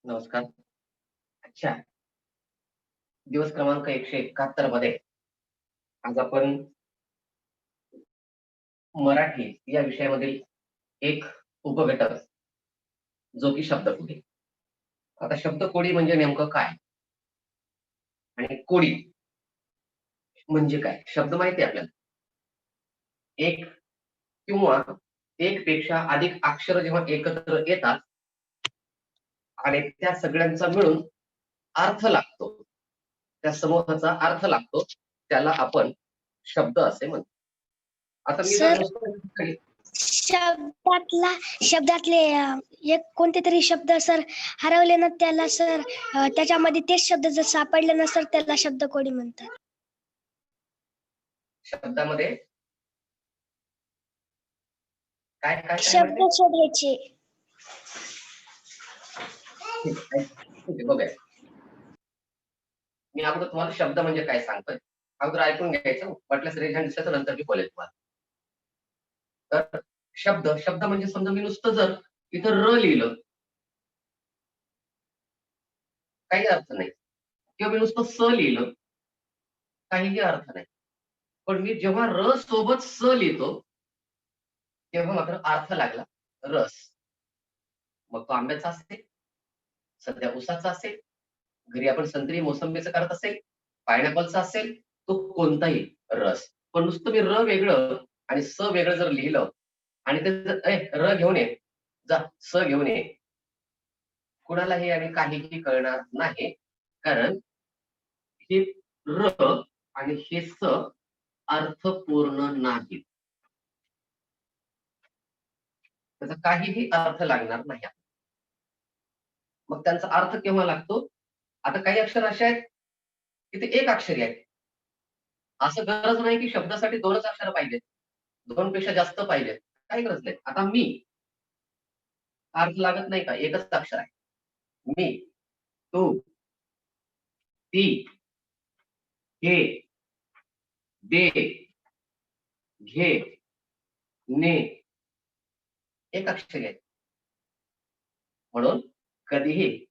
नमस्कार. अच्छा. दिवस क्रमांक 171 मध्ये आज आपण मराठी या विषयामधील एक उपघटक जो की शब्दकोडी. आता शब्दकोडी म्हणजे नेमकं काय? आणि कोडी म्हणजे काय? शब्द माहिती आहे आपल्याला. एक किंवा एक पेक्षा अधिक अक्षर जेव्हा एकत्र येतात आणि त्या सगळ्यांचा मिळून अर्थ लागतो. त्या समूहाचा अर्थ लागतो. त्याला आपण शब्द असे म्हणतो. आता मी जर सर नुसतं शब्दातले एक कोणते तरी शब्द सर हरवले ना त्याला सर त्याच्यामध्ये तेच शब्द जर सापडले ना सर त्याला शब्दकोडी म्हणतात. शब्दामध्ये काय काय काय शब्द म्हणते? शोधायचे. ठीक आहे, बघूया. मी अगोदर तुम्हाला शब्द म्हणजे काय सांगतोय. अगोदर ऐकून घ्यायचं, वाटल्यास रेज हँड दिसलं तर नंतर मी बोलेल तुम्हाला. तर शब्द शब्द म्हणजे समजा मी नुसतं जर इथं र लिहिलं काही अर्थ नाही, किंवा मी नुसतं स लिहिलं काहीही अर्थ नाही. पण मी जेव्हा र सोबत स लिहितो तेव्हा मात्र अर्थ लागला रस. मग तो आंब्याचा असेल, सध्या उसाचा असेल, घरी आपण संत्री मोसंबीचं करत असेल, पायनॅपलचा असेल, तो कोणताही रस. पण नुसतं मी र वेगळं आणि स वेगळं जर लिहिलं आणि ते र घेऊन ये, जा स घेऊन ये, कुणालाही आणि काहीही कळणार नाही. कारण हे र आणि हे स अर्थपूर्ण नाही. त्याचा काहीही अर्थ लागणार नाही. मग त्यांचा अर्थ केव्हा लागतो? आता काही अक्षर असे आहेत की ते एक अक्षरी आहेत. असं गरज नाही की शब्दासाठी 2च अक्षर पाहिजेत, 2 पेक्षा जास्त पाहिजेत, काही गरज नाही. आता मी अर्थ लागत नाही का? एकच अक्षर आहे. मी, तू, ती, हे, दे, घे, ने, एक अक्षरी आहे. म्हणून कधीही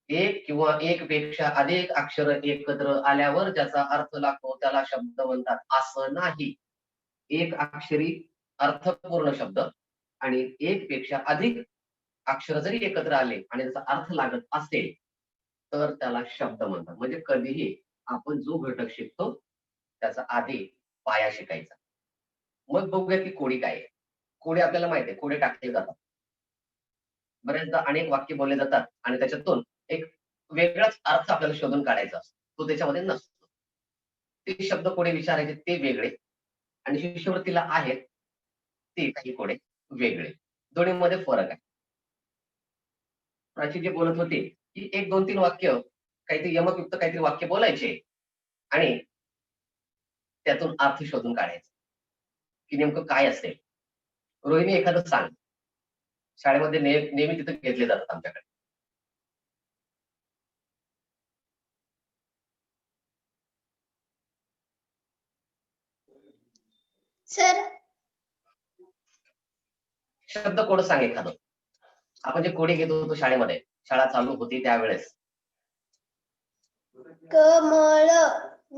एक किंवा एक पेक्षा अधिक अक्षर एकत्र आल्यावर ज्याचा अर्थ लागतो त्याला शब्द म्हणतात, असं नाही. एक अक्षरी अर्थपूर्ण शब्द आणि एक पेक्षा अधिक अक्षर जरी एकत्र आले आणि त्याचा अर्थ लागत असेल तर त्याला शब्द म्हणतात. म्हणजे कधीही आपण जो घटक शिकतो त्याचा आधी पाया शिकायचा. मग बघूया की कोडी काय आहे. कोडी आपल्याला माहिती आहे, कोडे टाकले जातात. बऱ्याचदा अनेक वाक्य बोलले जातात आणि त्याच्यातून एक वेगळाच अर्थ आपल्याला शोधून काढायचा असतो, तो त्याच्यामध्ये नसतो. ते शब्द कोडे विचारायचे ते वेगळे आणि शिष्यवृत्तीला आहेत ते काही कोडे वेगळे. दोन्हीमध्ये फरक आहे. प्राची जे बोलत होते की 1, 2, 3 वाक्य काहीतरी यमकयुक्त काहीतरी वाक्य बोलायचे आणि त्यातून अर्थ शोधून काढायचा की नेमकं काय असेल. रोहिणी एखादं सांग. शाळेमध्ये नेहमी तिथे घेतले जातात आमच्याकडे. सर शब्द कोड सांग एखादं. आपण जे कोडे घेत होतो शाळेमध्ये, शाळा चालू होती त्यावेळेस. कमळ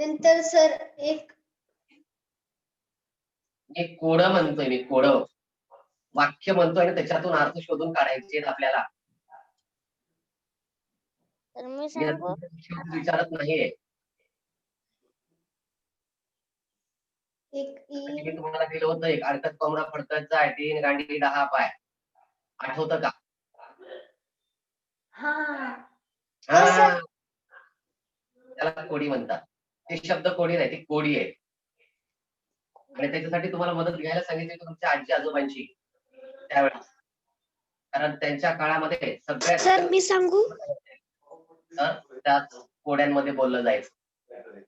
नंतर सर एक मी कोड म्हणतोय, मी कोड वाक्य म्हणतोय आणि त्याच्यातून अर्थ शोधून काढायचे आहेत आपल्याला. तर मी शब्द विचारत नाहीये. मी तुम्हाला दिलं होतं एक अडकत कोंबडा फडकत जाय 3 गांडी 10 पाय. आठवतं का? हा, त्याला कोडी म्हणतात. ते शब्द कोडी नाही, ती कोडी आहे. आणि त्याच्यासाठी तुम्हाला मदत घ्यायला सांगितली तुमच्या आजी आजोबांची त्यावेळेस. कारण त्यांच्या काळामध्ये सगळ्यात सर मी सांगू तर त्याच कोड्यांमध्ये बोललं जायचं.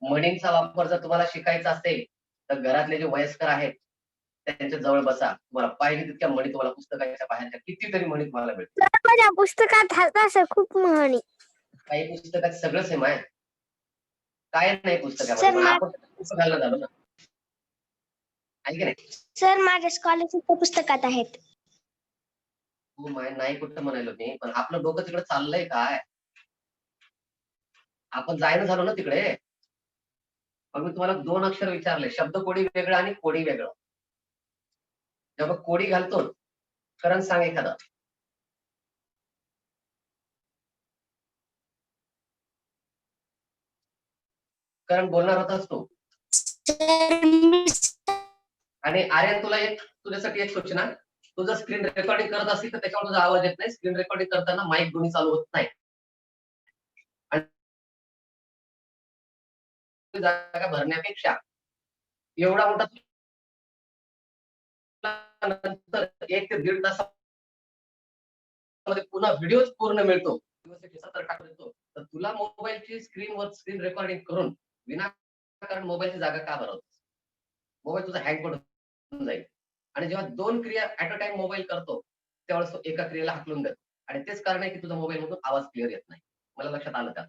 म्हणींचा वापर जर तुम्हाला शिकायचा असेल तर घरातले जे वयस्कर आहेत त्यांच्या जवळ बसा. तुम्हाला पाहिजे तितक्या म्हणी तुम्हाला पुस्तकाच्या बाहेरच्या कितीतरी म्हणी तुम्हाला मिळतील. माझ्या पुस्तकात हलका खूप म्हणी. काही पुस्तकात सगळं सेम आहे. काय नाही पुस्तकामध्ये आपण घालणं झालो ना. आहे की नाही? सर माझ्या स्कॉलरशिपच्या पुस्तकात आहेत. नाही कुठं म्हणालो मी, पण आपलं डोकं तिकडे चाललंय काय? आपण जायला झालो ना तिकडे. मग मी तुम्हाला 2 अक्षर विचारले, शब्द कोडी वेगळं आणि कोडी वेगळं. जेव्हा कोडी घालतो, करण सांग एखादं. करण बोलणार होतास तू. आणि आर्यन तुला तुझ्यासाठी एक सूचना. तू जर स्क्रीन रेकॉर्डिंग करत असतील तर त्याच्यावर तुझा आवाज येत नाही. स्क्रीन रेकॉर्डिंग करताना माईक दोन्ही चालू होत नाही. जागा भरण्यापेक्षा एवढा मोठा नंतर 1 ते 1.5 तासामध्ये पुन्हा व्हिडिओ पूर्ण मिळतो. तर तुला मोबाईलची स्क्रीन रेकॉर्डिंग करून विनाकारण मोबाईलची जागा का भरवतोस? मोबाईल तुझा हँग पडून जाईल. आणि जेव्हा 2 क्रिया ऍट अ टाइम मोबाईल करतो त्यावेळेस तो एका क्रियेला हाकलून देतो. आणि तेच कारण आहे की तुझा मोबाईल मधून आवाज क्लिअर येत नाही. मला लक्षात आलं का?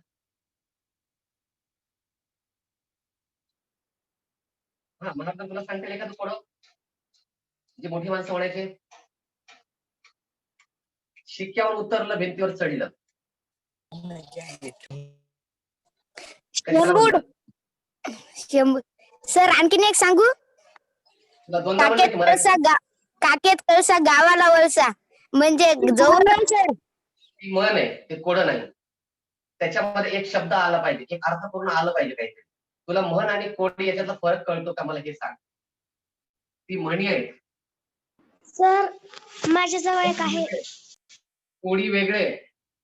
हा, मला तर तुला सांगता एखादं थोडं जे मोठी माणसं म्हणायचे, शिक्क्यावर उतरलं भिंतीवर चढलं. कशाला म्हणतात? सर आणखीन एक सांगू? तुला दोनदा म्हणलं की मराठी. काकेत कळसा गावाला वळसा म्हणजे जवळ सर. ती म्हण आहे, ते कोड नाही. त्याच्यामध्ये एक शब्द आला पाहिजे, एक अर्थपूर्ण आलं पाहिजे काहीतरी. तुला म्हण आणि कोडी याच्यातला फरक कळतो का मला हे सांग. ती म्हणी आहे. सर माझ्याजवळ एक आहे. कोडी वेगळे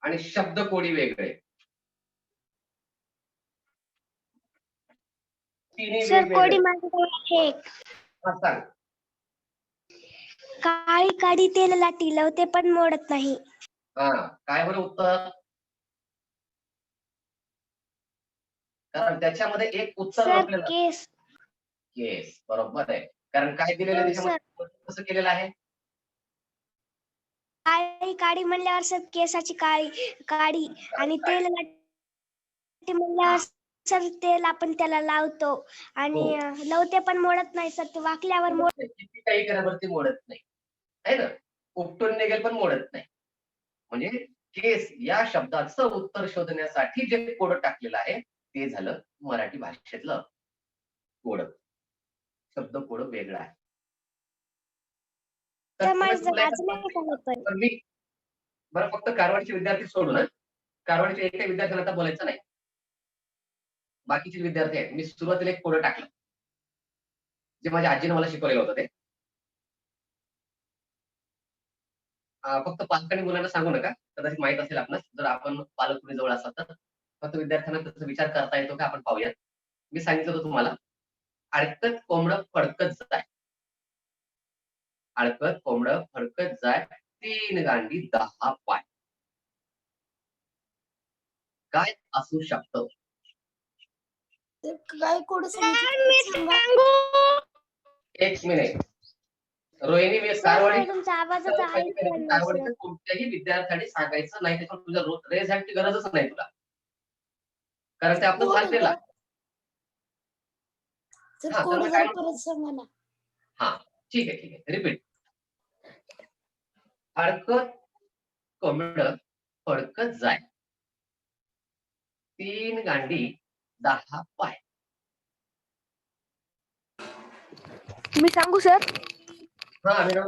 आणि शब्द कोडी वेगळे. तिन्ही सर कोडी वेगवेगळे. माझ्याजवळ आहे एक. हा, सांग. काळी काडी तेल लाटी लवते पण मोडत नाही. हा, काय बरं उत्तर? कारण त्याच्यामध्ये एक उत्तर सर लपलेलं आहे. केस. येस, बरोबर आहे. कारण काय दिलेलं आहे हो, त्याच्यामध्ये, कसं केलेलं आहे? काळी काडी म्हणल्यावर सर केसाची काडी आणि तेल लाटी म्हणल्यावर सर तेल आपण त्याला लावतो आणि हो. लवते पण मोडत नाही सर, ते वाकल्यावर किती काही करावरती मोडत नाही, आहे ना. उपटून निघेल पण मोडत नाही. म्हणजे केस या शब्दाचं उत्तर शोधण्यासाठी जे कोड टाकलेलं आहे ते झालं मराठी भाषेतलं कोड. शब्द कोड वेगळा आहे. तर मी बरं फक्त कारवाडचे विद्यार्थी सोडून, कारवाडच्या एकही विद्यार्थ्यांना आता बोलायचं नाही. बाकीचे विद्यार्थी आहेत. मी सुरुवातीला एक कोड टाकलं जे माझ्या आजीने मला शिकवलेलं होतं ते. फक्त पालकांनी मुलांना सांगू नका, कदाचित माहित असेल आपणास. जर आपण पालक कुणी जवळ असाल तर फक्त विद्यार्थ्यांना त्याचा विचार करता येतो का आपण पाहूयात. मी सांगितलं होतं तुम्हाला, अडकत कोंबडं फडकत जाय. अडकत कोंबडं फडकत जाय 3 गांडी 10 पाय. काय असू शकतं? काय कोड एक मिनिट. रोहिणी, मी तुमचा आवाजच आहे कारवाडीच्या कोणत्याही विद्यार्थ्याने सांगायचं नाही. त्याच्यावर तुझ्या रेज हॅटची गरजच नाही तुला, कारण ते आपण सांगितलेलं आहे. हा, ठीक आहे. रिपीट. अडकत कोंबडं फडकत जाय 3 गांडी 10 पाय. मी सांगू सर? हा मॅडम.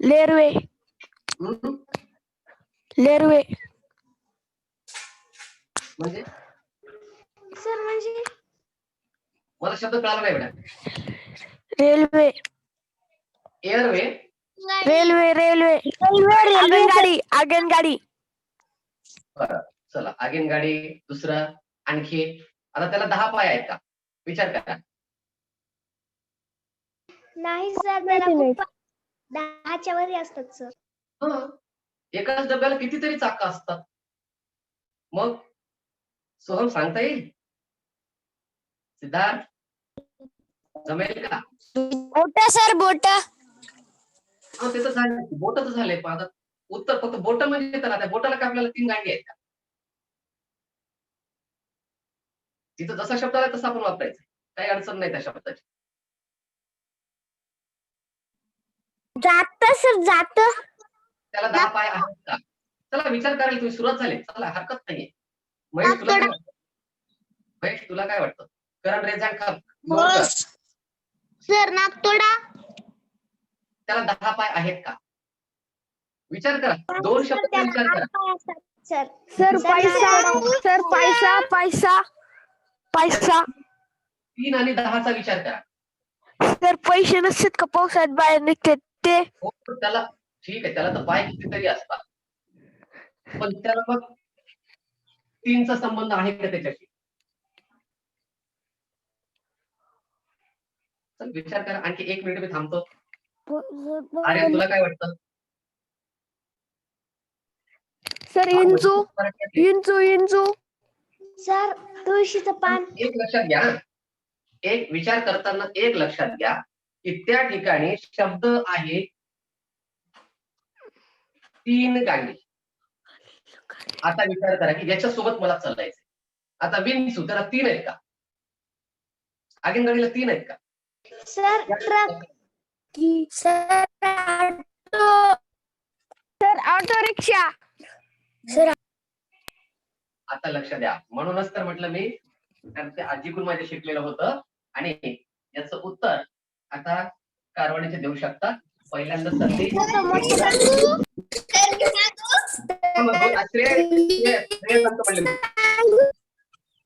लेरवे. लेरवे म्हणजे सर म्हणजे मला शब्द कळाला नाही बेटा. रेल्वे. एअरवे. रेल्वे आगनगाडी. बरं, चला आगीन गाडी. दुसरं आणखी. आता त्याला 10 पाय आहेत का? विचार करा. नाही सर, त्याला खूप 10च्या वरी असतात सर. हा, एकाच डब्याला कितीतरी चाकं असतात. मग सोहम सांगता येईल? सिद्धार्थ जमेल का? बोट सर, बोट. हा, ते तर झालं, बोट तर झाले. पण आता उत्तर फक्त बोट म्हणजे त्याला त्या बोटाला काय आपल्याला 3 गांडी आहेत का? तिथं जसा शब्द आला तसा आपण वापरायचा. काही अडचण नाही त्या शब्दाची. जात सर, जात. त्याला 10 पाय आहेत का? चला विचार करायला तुम्ही सुरुवात झाली. चला, हरकत नाहीये. महेश तुला महेश तुला काय वाटतं? करण रेझान कर. सर नागतोडा. त्याला 10 पाय आहेत का? विचार करा, 2 शब्द विचार करा. सर सर सर, पैसा नागतोडा. सर पैसा पैसा पैसा 3 आणि 10चा विचार करा. सर पैसे नसतात का पावसात बाहेर निघतात ते हो, त्याला ठीक आहे, त्याला तर पाय कितीतरी असतात, पण त्याला मग 3चा संबंध आहे का त्याच्याशी? चल विचार करा, आणखी 1 मिनिट मी थांबतो. अरे तुला काय वाटतं? सर इंजू इंजू इंजू सर तुळशीचं पान. एक लक्षात घ्या, एक विचार करताना एक लक्षात घ्या की त्या ठिकाणी शब्द आहे 3 गाणी. आता विचार करा की याच्यासोबत मला चालायचं. आता विंचू त्याला 3 आहेत का? आगीनगाडीला 3 आहेत का? Sir truck. Sir auto rickshaw sir आता लक्ष द्या, म्हणूनच तर म्हटलं मी, कारण ते आजीकडून माझे शिकलेलं होतं. आणि याचं उत्तर आता कारवाणीचे देऊ शकतात. पहिल्यांदा संधी श्रेय सांगतो म्हणले मी.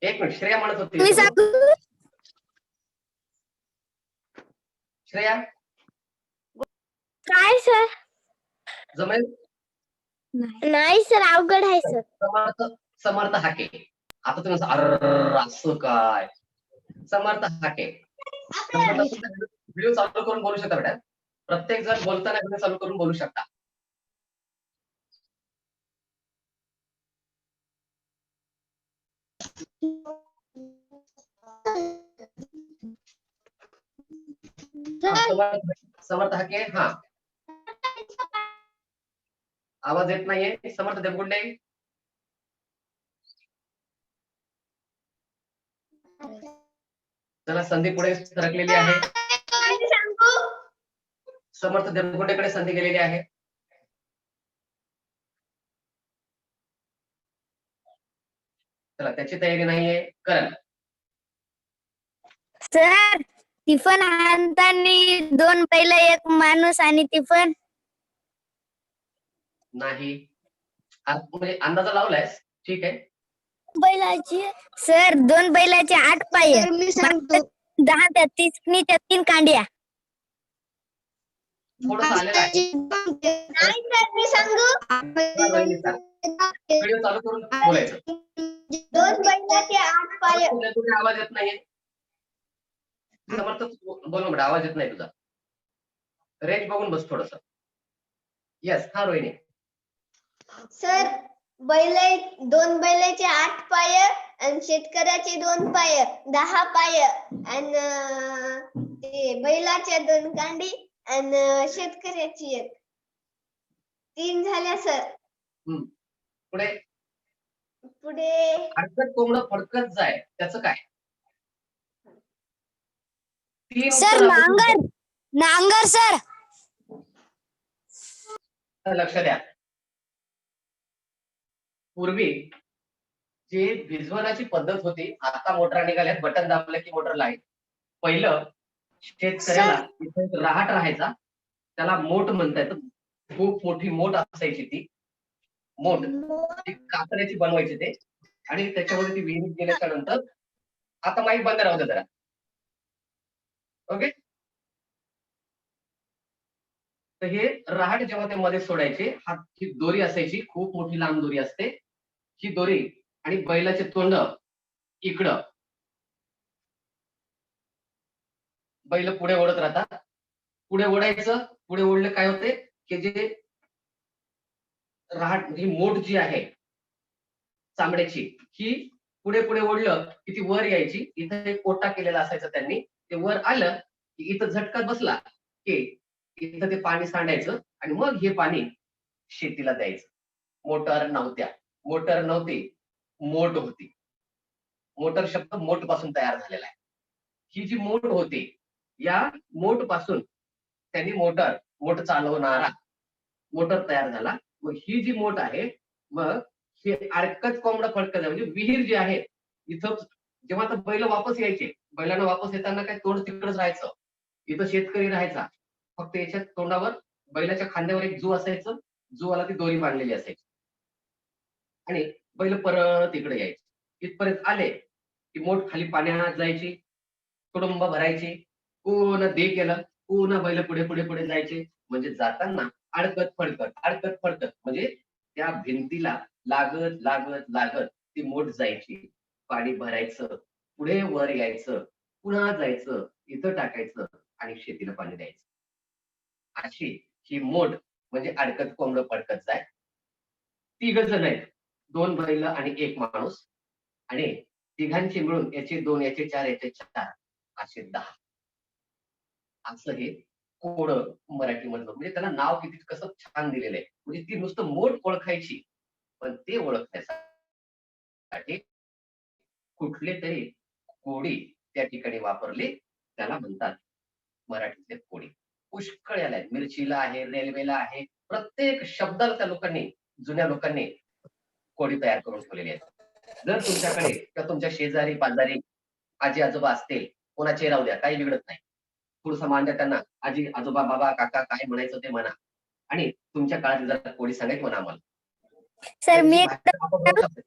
1 मिनिट, श्रेया म्हणत होती. तुम्ही सांगू श्रेया काय सर जमेल? नाही सर अवघड आहे सर समर्थ समर्थ हाके. आता तुम्ही अर असं काय? समर्थ हाके. व्हिडिओ चालू करून बोलू शकता बेटा. प्रत्येक जण बोलताना व्हिडिओ चालू करून बोलू शकता. समर्थ हाके. हा, आवाज येत नाहीये. समर्थ देवगुंडे. चला, संधी पुढे सरकलेली आहे. समर्थ देवगुंडेकडे संधी गेलेली आहे. चला, त्याची तयारी नाहीये. करण सर टिफन आणताना 2 बैल 1 माणूस आणि टिफन नाही. म्हणजे अंदाजा लावलायस, ठीक आहे. बैलाची सर 2 बैलाचे 8 पाय मी सांगतो. 10 त्या 3 कांड्या थोडस आलेलं आहे. नाही सर मी सांगू. व्हिडिओ चालू करून बोलायचं. 2 बैलाचे 8 पाय. तुझा आवाज येत नाहीये. समर्थ बोल बेटा, आवाज येत नाही तुझा. रेंज बघून बस थोडस. येस. हा रोहिणी. सर 2 बैलाचे 8 पाय आणि शेतकऱ्याचे 2 पाय 10 पाय आणि ते बैलाच्या 2 कांडी आणि शेतकऱ्याची 1. 3 झाल्या सर. पुढे अडकत कोंबडं फडकत जाय, त्याचं काय? 3 सर नांगर नांगर सर लक्ष द्या. पूर्वी जे भिजवण्याची पद्धत होती, आता मोटर निघाल्यात, बटन दाबलं की मोटर लाईट. पहिलं शेतकऱ्याला इथे एक रहाट राहायचा, त्याला मोठ म्हणता येतं. खूप मोठी मोठ असायची ती मोठ, ती कातऱ्याची बनवायची ते, आणि त्याच्यामध्ये ती विहिरीत गेल्याच्या नंतर, आता माईक बंद राहू दे जरा. ओके. तर हे रहाट जेव्हा ते मध्ये सोडायचे, ही दोरी असायची, खूप मोठी लांब दोरी असते. ही दोरी आणि बैलाचे तोंड इकडं, बैल पुढे ओढत राहतात. पुढे ओढायचं. पुढे ओढले काय होते की जे रहाट, ही मोठ जी आहे चांबड्याची, ही पुढे पुढे ओढलं की ती वर यायची. इथं एक कोटा केलेला असायचा त्यांनी. ते वर आलं की इथं झटका बसला की इथं ते पाणी सांडायचं आणि मग हे पाणी शेतीला द्यायचं. मोटर नव्हती, मोट होती. मोटर शब्द मोट पासून तयार झालेला आहे. ही जी मोट होती, या मोट पासून त्यांनी मोट चालवणारा मोटर तयार झाला. मग ही जी मोट आहे, मग हे अडकत कोंबडं फडकत, म्हणजे विहीर जी आहे इथं जेव्हा आता बैल वापस यायचे, बैलांना वापस येताना काय तोंड तिकडच राहायचं. इथं शेतकरी राहायचा. फक्त याच्या तोंडावर बैलाच्या खांद्यावर एक जू असायचं, जूवाला ती दोरी बांधलेली असायची. आणि बैल परत इकडे यायचे. इथपर्यंत आले, की मोठ खाली पाण्यात जायची, तुडुंब भरायची, पुन्हा दे केलं, पुन्हा बैल पुढे पुढे पुढे जायचे. म्हणजे जाताना अडकत फडकत, अडकत फडकत म्हणजे त्या भिंतीला लागत लागत लागत ती मोठ जायची. पाणी भरायचं, पुढे वर यायचं, पुन्हा जायचं, इथं टाकायचं आणि शेतीला पाणी द्यायचं. अशी ही मोठ म्हणजे अडकत कोंबडं पडकत जाय. तिघ जण आहेत, 2 बैल आणि 1 माणूस आणि तिघांची मिळून याचे 2, याचे 4, याचे 4 असे 10. असं हे कोडं मराठीमधलं म्हणजे त्याला नाव किती कसं छान दिलेलं आहे. म्हणजे ती नुसतं मोठ ओळखायची, पण ते ओळखण्यासाठी कुठले तरी कोडी त्या ठिकाणी वापरली, त्याला म्हणतात मराठीतले कोडी. पुष्कळ याला आहेत. मिरचीला आहे, रेल्वेला आहे. प्रत्येक शब्दाला त्या लोकांनी, जुन्या लोकांनी कोडी तयार करून ठेवलेली आहेत. जर तुमच्याकडे किंवा तुमच्या शेजारी पाजारी आजी आजोबा असतील, कोणाचे राहू द्या, काही बिघडत नाही. थोडंसं मान द्या त्यांना. आजी आजोबा बाबा काका काय म्हणायचं ते म्हणा आणि तुमच्या काळात जरा कोडी सांगायची म्हणा आम्हाला. सर मी त्यांची एक भाषा आपण बोलू शकतो.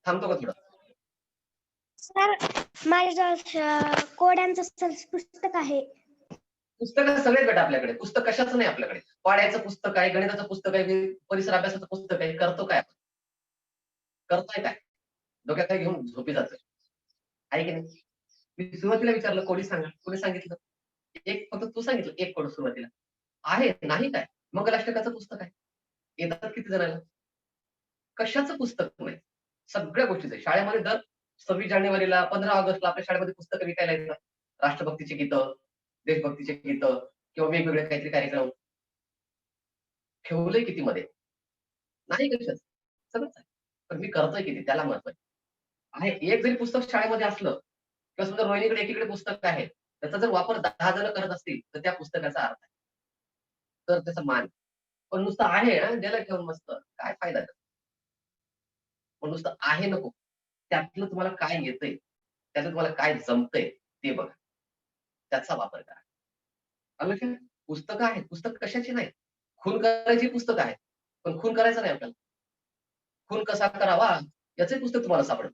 थांबतो का थोडं? सर माझ्याजवळ कोड्यांचं पुस्तक आहे. पुस्तकं सगळेच भेटा आपल्याकडे. पुस्तक कशाचं नाही आपल्याकडे. पाड्याचं पुस्तक आहे, गणिताचं पुस्तक आहे, परिसर अभ्यासाचं पुस्तक आहे. करतो काय आपण? करतोय काय? डोक्यात काय घेऊन झोपी जातोय. आहे की नाही? मी सुरुवातीला विचारलं कोडी सांगा. कोणी सांगितलं? एक फक्त तू सांगितलं एक कोड सुरुवातीला. आहे, नाही काय? मंगलाष्टकाचं पुस्तक आहे. येतात किती जणांना? कशाचं पुस्तक नाही. सगळ्या गोष्टीचं. शाळेमध्ये दर 26 जानेवारीला, 15 ऑगस्टला आपल्या शाळेमध्ये पुस्तकं विकायला येतात. राष्ट्रभक्तीची गीतं, देशभक्तीची गीतं किंवा वेगवेगळे काहीतरी कार्यक्रम. ठेवलंय किती मध्ये? नाही कशाचं. सगळंच आहे. पण मी करतोय किती त्याला महत्व आहे. आहे एक जरी पुस्तक शाळेमध्ये असलं किंवा समजा रोहिणीकडे एकीकडे पुस्तक आहे, त्याचा जर वापर 10 जण करत असतील, तर त्या पुस्तकाचा अर्थ आहे. तर त्याचा मान. पण नुसतं आहे हां, द्यायला ठेवून मस्त. काय फायदा त्याचा? पण नुसतं आहे नको. त्यातलं तुम्हाला काय येतंय, त्यातलं तुम्हाला काय जमतंय ते बघा. त्याचा वापर करा. आलं लक्षात? पुस्तकं आहेत. पुस्तक कशाची नाही. खून करायची पुस्तकं आहेत. पण खून करायचं नाही आपल्याला. खून कसा करावा याचंही पुस्तक तुम्हाला सापडेल.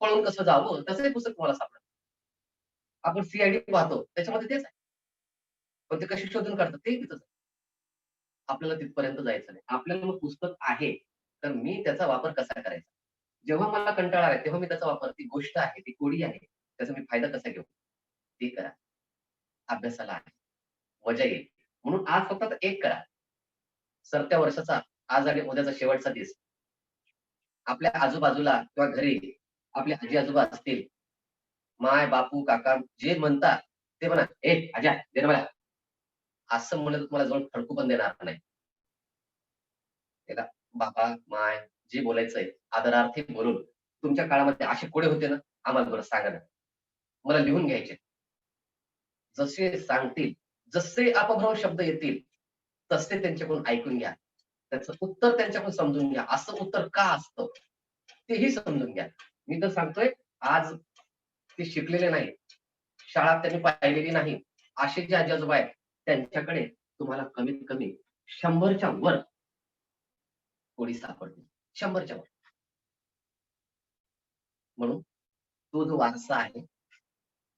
पळून कसं जावं त्याचंही पुस्तक तुम्हाला सापडेल. आपण सी पाहतो त्याच्यामध्ये तेच आहे. पण ते कशी शोधून काढतात तेही तिथंच आहे. आपल्याला तिथपर्यंत जायचं नाही. आपल्याला मग पुस्तक आहे, तर मी त्याचा वापर कसा करायचा? जेव्हा मला कंटाळा आला तेव्हा मी त्याचा वापर, ती गोष्ट आहे, ती कोडी आहे, त्याचा मी फायदा कसा घेऊ? ते करा. अभ्यासाला आहे. मजा येईल. म्हणून आज फक्त आता एक करा. सरत्या वर्षाचा आज आणि उद्याचा शेवटचा दिवस. आपल्या आजूबाजूला किंवा घरी आपले आजी-आजोबा असतील, माय, बापू, काका जे म्हणतात ते म्हणा, "ए आज्या दे ना मला." असं म्हणलं तर तुम्हाला जवळ फडकू पण देणार नाही. त्याला बाबा, माय जे बोलायचंय आदरार्थी बोलून तुमच्या काळामध्ये असे कोडे होते ना, आम्हाला बरं सांगा ना. मला लिहून घ्यायचे. जसे सांगतील, जसे अपभ्रंश शब्द येतील, तसे त्यांच्याकडून ऐकून घ्या. त्याचं उत्तर त्यांच्याकडून समजून घ्या. असं उत्तर का असतं? तेही समजून घ्या. मी तर सांगतोय आज ते शिकलेले नाही. शाळा त्यांनी पाहिलेली नाही. असे जे आजी-आजोबा आहेत, त्यांच्याकडे तुम्हाला कमीत कमी 100च्या वर कोडी सापडतील. 100च्या वर. म्हणून तो जो वारसा आहे,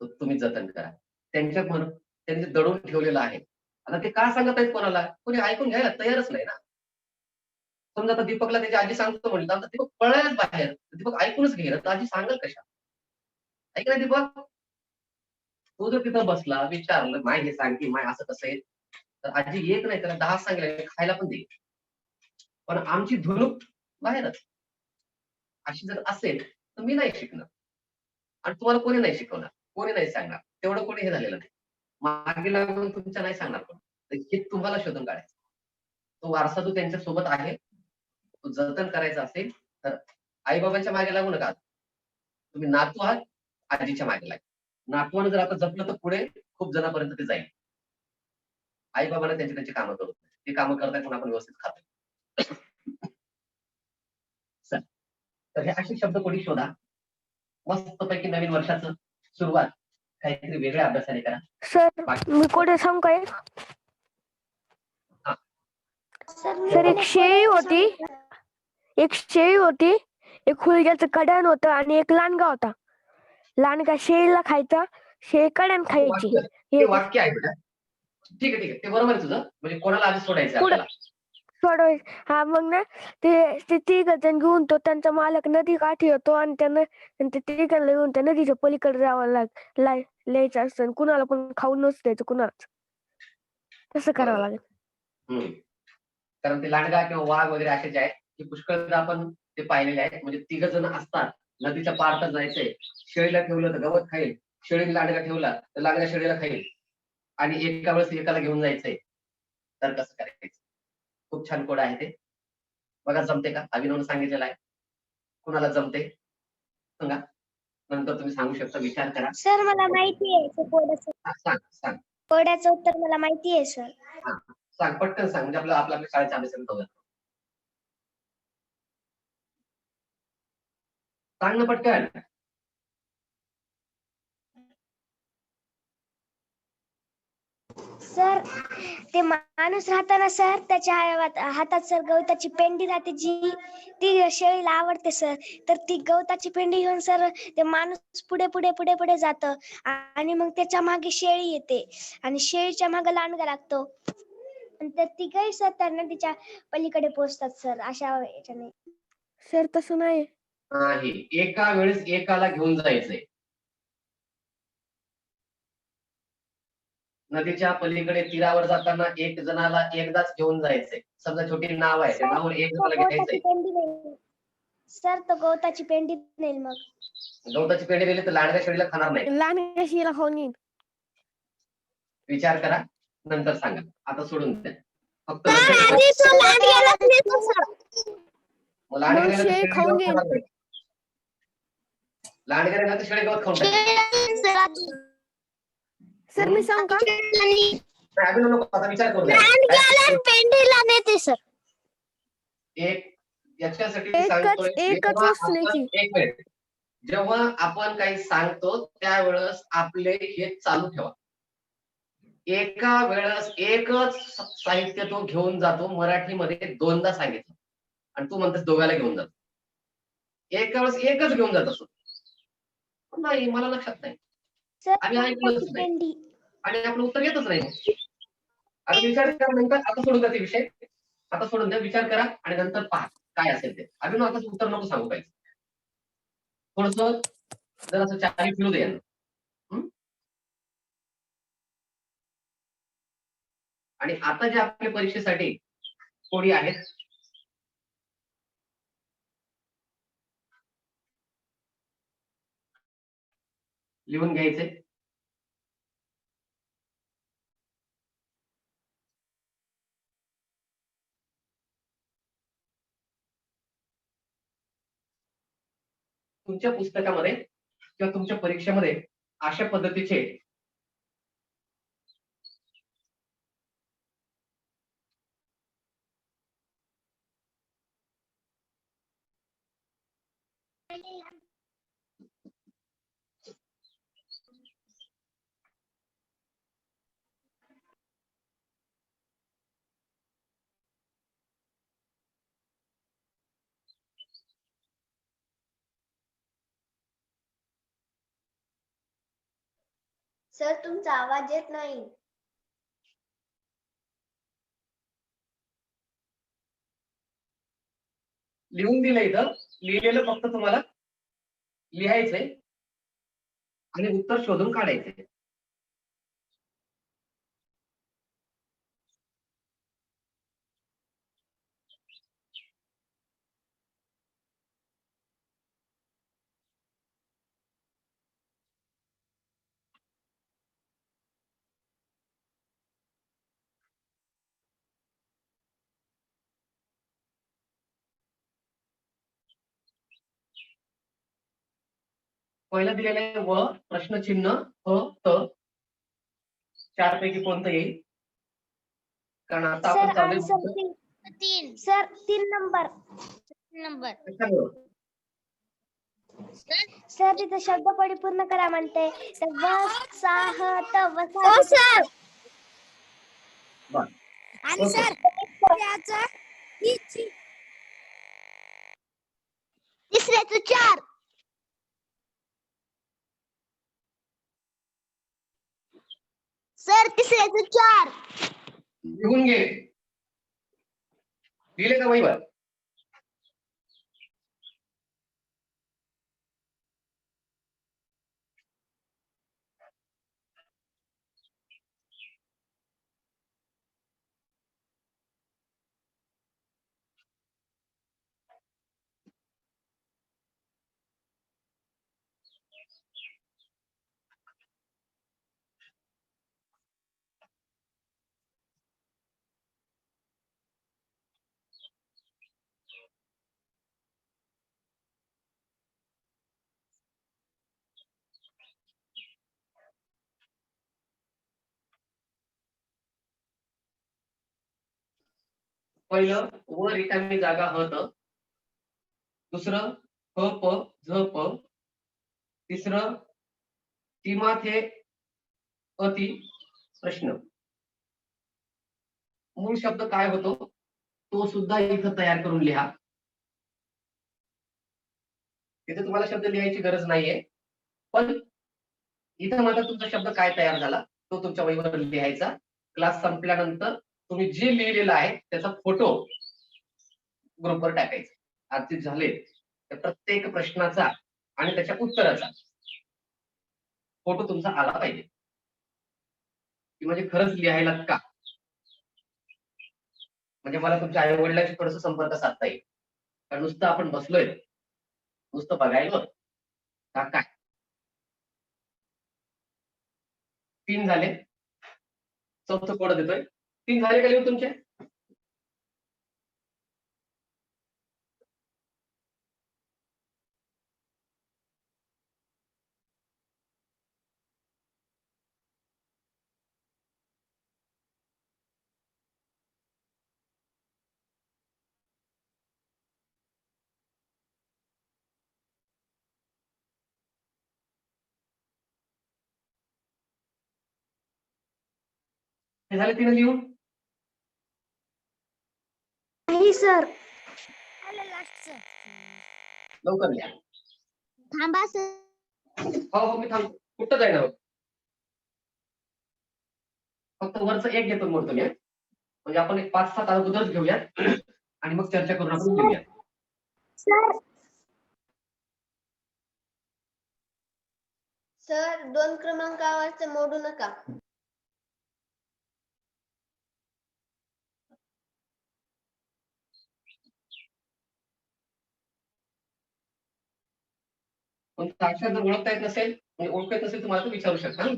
तो तुम्ही जतन करा. त्यांच्याकडून त्यांनी दडवून ठेवलेलं आहे. आता ते का सांगत आहेत कोणाला? कोणी ऐकून घ्यायला तयारच नाही ना. समजा आता दीपकला त्याची आजी सांगतो म्हणली, तर आता दीपक पळायलाच बाहेर. दीपक ऐकूनच घेईना, तर आजी सांगेल कशा? ऐक ना दीपक, तू जर तिथं बसला, विचारलं, "माय हे सांग की माय असं कसं आहे?" तर आजी एक नाही त्याला 10 सांगेल आणि खायला पण देईल. पण आमची धुलूक बाहेरच. अशी जर असेल, तर मी नाही शिकणार आणि तुम्हाला कोणी नाही शिकवणार, कोणी नाही सांगणार. तेवढं कोणी हे झालेलं नाही. मागे लागून तुमच्या नाही सांगणार कोणी. तर हे तुम्हाला शोधून काढायचं. तो वारसा जो त्यांच्या सोबत आहे, तो जतन करायचा असेल, तर आई-बाबांच्या मागे लागू नका. तुम्ही नातू आहात, आजीच्या मागे लागा. नातवानं जर आता जपलं, तर पुढे खूप जणांपर्यंत ते जाईल. आई-बाबांना त्यांची त्यांची कामं करू. ती कामं करतायत म्हणून आपण व्यवस्थित खातोय. चला. तर हे असे शब्दकोडी शोधा. मस्तपैकी नवीन वर्षाचं सुरुवात काहीतरी वेगळ्या अभ्यासाने करा. सर मी कोडे सांगू काय? सर एक शेळी होती, एक हुलग्याचं कड्याण होतं आणि एक लांडगा होता. लांडगा शेळीला खायचा, शेळी कड्याण खायची. ते वाक्य आहे बेटा. ठीक आहे ते बरोबर आहे तुझं. म्हणजे कोणाला आधी सोडायचं पुढं. आपल्याला? सोडवाय हा मग ना ते तिघ जण घेऊन तो त्यांचा मालक नदी काठी होतो आणि त्यानं ते तिघांना घेऊन त्या नदीच्या पलीकडे जावं लिहायचं असतं. कुणाला पण खाऊन नसतं द्यायचं कुणालाच. तसं करावं लागेल. हम्म. कारण ते लांडगा किंवा वाघ वगैरे असे जे आहेत ते पुष्कळदा आपण ते पाहिलेले आहेत. म्हणजे तिघ जण असतात, नदीच्या पार जायचंय, शेळीला ठेवलं तर गवत खाईल, शेळीने लांडगा ठेवला तर लांडगा शेळीला खाईल, आणि एका वेळेस एकाला घेऊन जायचंय. तर कसं करायचं? खूप छान कोड आहे ते. बघा जमते का? अभिनवनं सांगितलेलं आहे. कुणाला जमते सांगा, नंतर तुम्ही सांगू शकता. विचार करा. सर मला माहिती आहे सांग कोड्याचं उत्तर मला माहिती आहे सर. सांग पटकन सांग. म्हणजे आपल्या शाळेच्या अभ्यासाला जाऊया. सांग ना पटकन. सर ते माणूस राहताना सर त्याच्या हातात सर गवताची पेंडी राहते जी ती शेळीला आवडते सर. तर ती गवताची पेंडी घेऊन सर ते माणूस पुढे पुढे पुढे पुढे जात आणि मग त्याच्या मागे शेळी येते आणि शेळीच्या मागे लांडगा लागतो आणि ते तिघही सर त्या नदीच्या पलीकडे पोहोचतात सर. अशा याच्याने. सर तसं नाही. एका वेळेस एकाला घेऊन जायचंय. नदीच्या पलीकडे तीरावर जाताना एक जणाला एकदाच घेऊन जायचंय. समजा छोटी नाव आहे, त्या नावावर एक जणाला घ्यायचंय. सर तो गवताची पेंडी नेईल. मग गवताची पेंडी नेली तर लांडगा शेळीला खाणार नाही. लांडगा शेळीला खाऊन येईल. विचार करा, नंतर सांगा. आता सोडून द्या. फक्त शेळी खाऊन घेईल. लांडगा नेला तर शेळी गवत खाऊन टाकेल. सर मी सांगू का? आता विचार करू द्या. पेंडीला नेते सर. एक याच्यासाठी एकच वस्तू न्यायची. एक मिनिट. जेव्हा आपण काही सांगतो त्यावेळेस आपले हे चालू ठेवा. एका वेळेस एकच साहित्य तो घेऊन जातो. मराठीमध्ये दोनदा सांगितलं आणि तू म्हणतेस दोघाला घेऊन जातो. एका वेळेस एकच घेऊन जात असतो. नाही, मला लक्षात नाही. आणि ऐकलंच नाही आणि आपलं उत्तर येतच नाही. आता विचार करा नंतर. आता सोडून द्या ते विषय. आता सोडून द्या, विचार करा आणि नंतर पहा काय असेल ते. अभिनव आता उत्तर नको सांगू पाहिजे. थोडस जर असं चारी फिरू दे यांना. आणि आता जे आपल्या परीक्षेसाठी कोडी आहेत लिहून घ्यायचे. तुमच्या पुस्तकामध्ये किंवा तुमच्या परीक्षेमध्ये अशा पद्धतीचे सर तुमचा आवाज येत नाही. लिहून दिलं इथं. लिहिलेलं फक्त तुम्हाला लिहायचंय आणि उत्तर शोधून काढायचंय. पहिलं दिलेलं आहे व प्रश्नचिन्ह ह त. चारपैकी कोणतं येईल? कारण आता आपण सर आन्सर 3. Sir 3 number. कशामुळं? सर तिथे शब्द परिपूर्ण करा म्हणते तर वसाहत हो वसाहत सर. बर. आणि ओके. सर त्याचं तिसऱ्याचं 4 सर तिसऱ्याचं 4 लिहून घे. लिहिले का वहीवर? पहिलं व रिकामी जागा हत. दुसरं ह प झ प. तिसरं किमाथे अति प्रश्न. मूळ शब्द काय होतो तो सुद्धा इथं तयार करून लिहा. तिथे तुम्हाला शब्द लिहायची गरज नाहीये, पण इथं मात्र तुमचा शब्द काय तयार झाला तो तुमच्या वहीवर लिहायचा. क्लास संपल्यानंतर तुम्ही जे लिहिलेलं आहे त्याचा फोटो ग्रुपवर टाकायचा. आजचे झाले तर प्रत्येक प्रश्नाचा आणि त्याच्या उत्तराचा फोटो तुमचा आला पाहिजे, की म्हणजे खरंच लिहायला का, म्हणजे मला तुमच्या आई वडिलांशी थोडस संपर्क साधता येईल. कारण नुसतं आपण बसलोय नुसतं बघायला का काय. 3 झाले. चौथं कोड देतोय. 3 झाले का लिहून तुमचे? हे झाले 3 लिहून? नाही सर. लवकर लिहा. थांबा सर. हो हो मी थांबतो. कुठं जायला हवं? फक्त वरचं एक घेतो मोडतो मी. म्हणजे आपण एक 5-7 अगोदरच घेऊयात आणि मग चर्चा करून आपण लिहूया. सर सर 2 क्रमांकावरचं मोडू नका. पण साक्षर जर ओळखता येत नसेल म्हणजे ओळखता येत नसेल तुम्हाला तर विचारू शकता.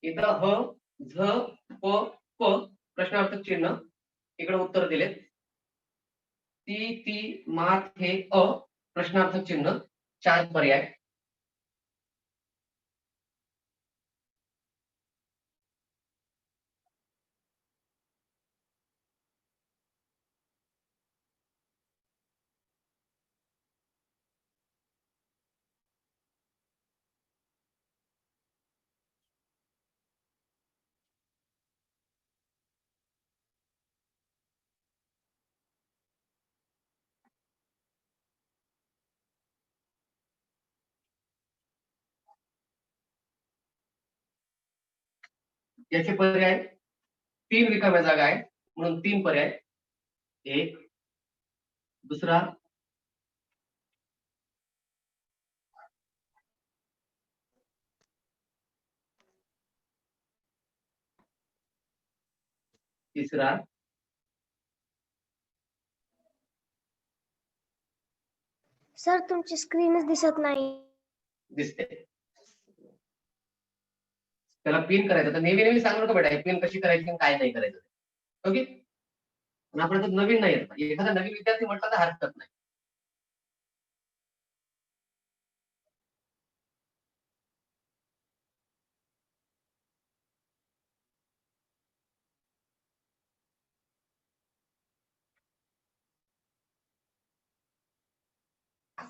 इथं ह झ प प प्रश्नार्थक चिन्ह इकडे उत्तर दिलेत. ती मात हे अ प्रश्नार्थक चिन्ह 4 पर्याय. याचे पर्याय 3 रिकाम्या जागा आहेत म्हणून 3 पर्याय. एक, दुसरा, तिसरा सर तुमची स्क्रीनच दिसत नाही. दिसते. त्याला पिन करायचं तर नेहमी नेहमी सांगू नका बेटा हे पिन कशी करायची आणि काय नाही करायचं. ओके. पण आपण तर नवीन नाही येत. एखादा नवीन विद्यार्थी म्हटलं तर हरकत नाही.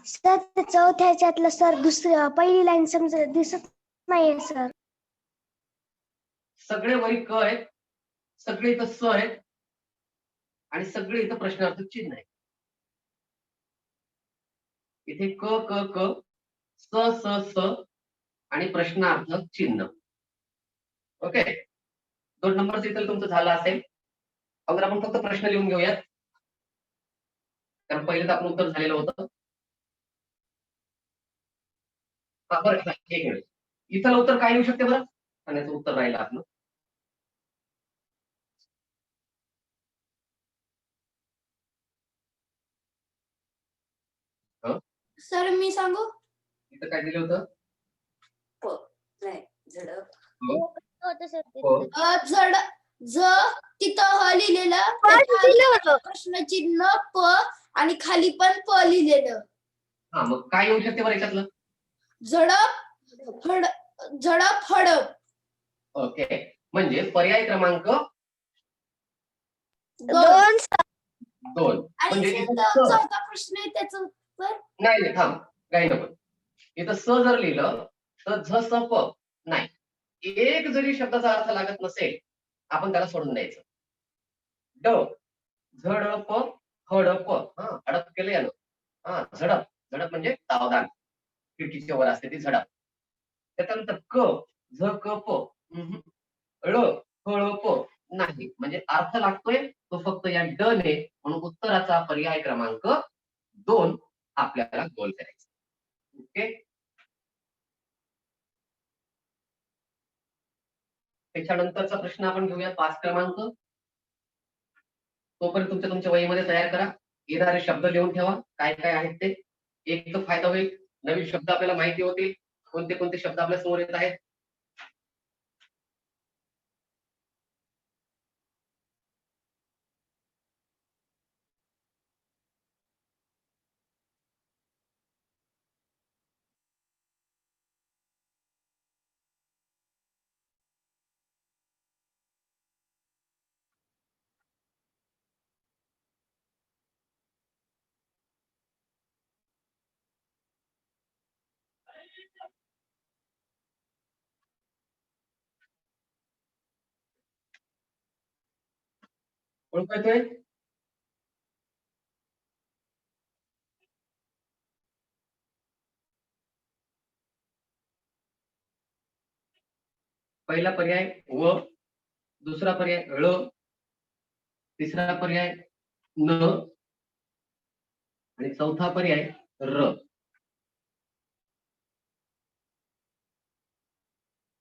सर ते चौथ्या ह्याच्यातलं सर पहिली लाईन समजत दिसत नाहीये सर. सगळे वरी क आहेत, सगळे इथं स आहेत आणि सगळे इथं प्रश्नार्थ चिन्ह आहे. इथे क क क स स स आणि प्रश्नार्थ चिन्ह. ओके. 2 नंबरचं इथं तुमचं झालं असेल. अगोदर आपण फक्त प्रश्न लिहून घेऊयात. कारण पहिलं तर आपलं उत्तर झालेलं होतं. बरं एक मिनिट. इथलं उत्तर काय येऊ शकते बरं? आणि याचं उत्तर राहिलं आपलं. सर मी सांगू? इथं काय दिलं होतं? नाही झडप. हो. जड ज तिथं ह लिहिलेलं प्रश्नचिन्ह प आणि खाली पण प लिहिलेलं. हा मग काय येऊ शकते बरं याच्यातलं? झडप हडप. ओके. म्हणजे पर्याय क्रमांक 2. 2. आणि म्हणजे इथे इथं स. चौथा प्रश्न आहे त्याचं उत्तर नाही थांब काही नको. इथं स जर लिहिलं तर झ स प नाही. एक जरी शब्दाचा अर्थ लागत नसेल आपण त्याला सोडून द्यायचं. ड झडप हडप. हा हडप केलं यानं. हा झडप झडप म्हणजे सावधान. खिडकीच्या वर असते ती झडप. त्याच्यानंतर क झ क प ळ हळ प नाही. म्हणजे अर्थ लागतोय तो फक्त या ड ने. म्हणून उत्तराचा पर्याय क्रमांक 2 आपल्याला गोल करायचा. ओके. त्याच्यानंतरचा प्रश्न आपण घेऊया 5 क्रमांक. तोपर्यंत तुमच्या वहीमध्ये तयार करा. येणारे शब्द लिहून ठेवा काय काय आहेत ते. एक तर फायदा होईल नवीन शब्द आपल्याला माहिती होतील. कोणते कोणते शब्द आपल्या समोर येत आहेत. ओळखतोय? पहिला पर्याय व, दुसरा पर्याय ळ, तिसरा पर्याय न आणि चौथा पर्याय र.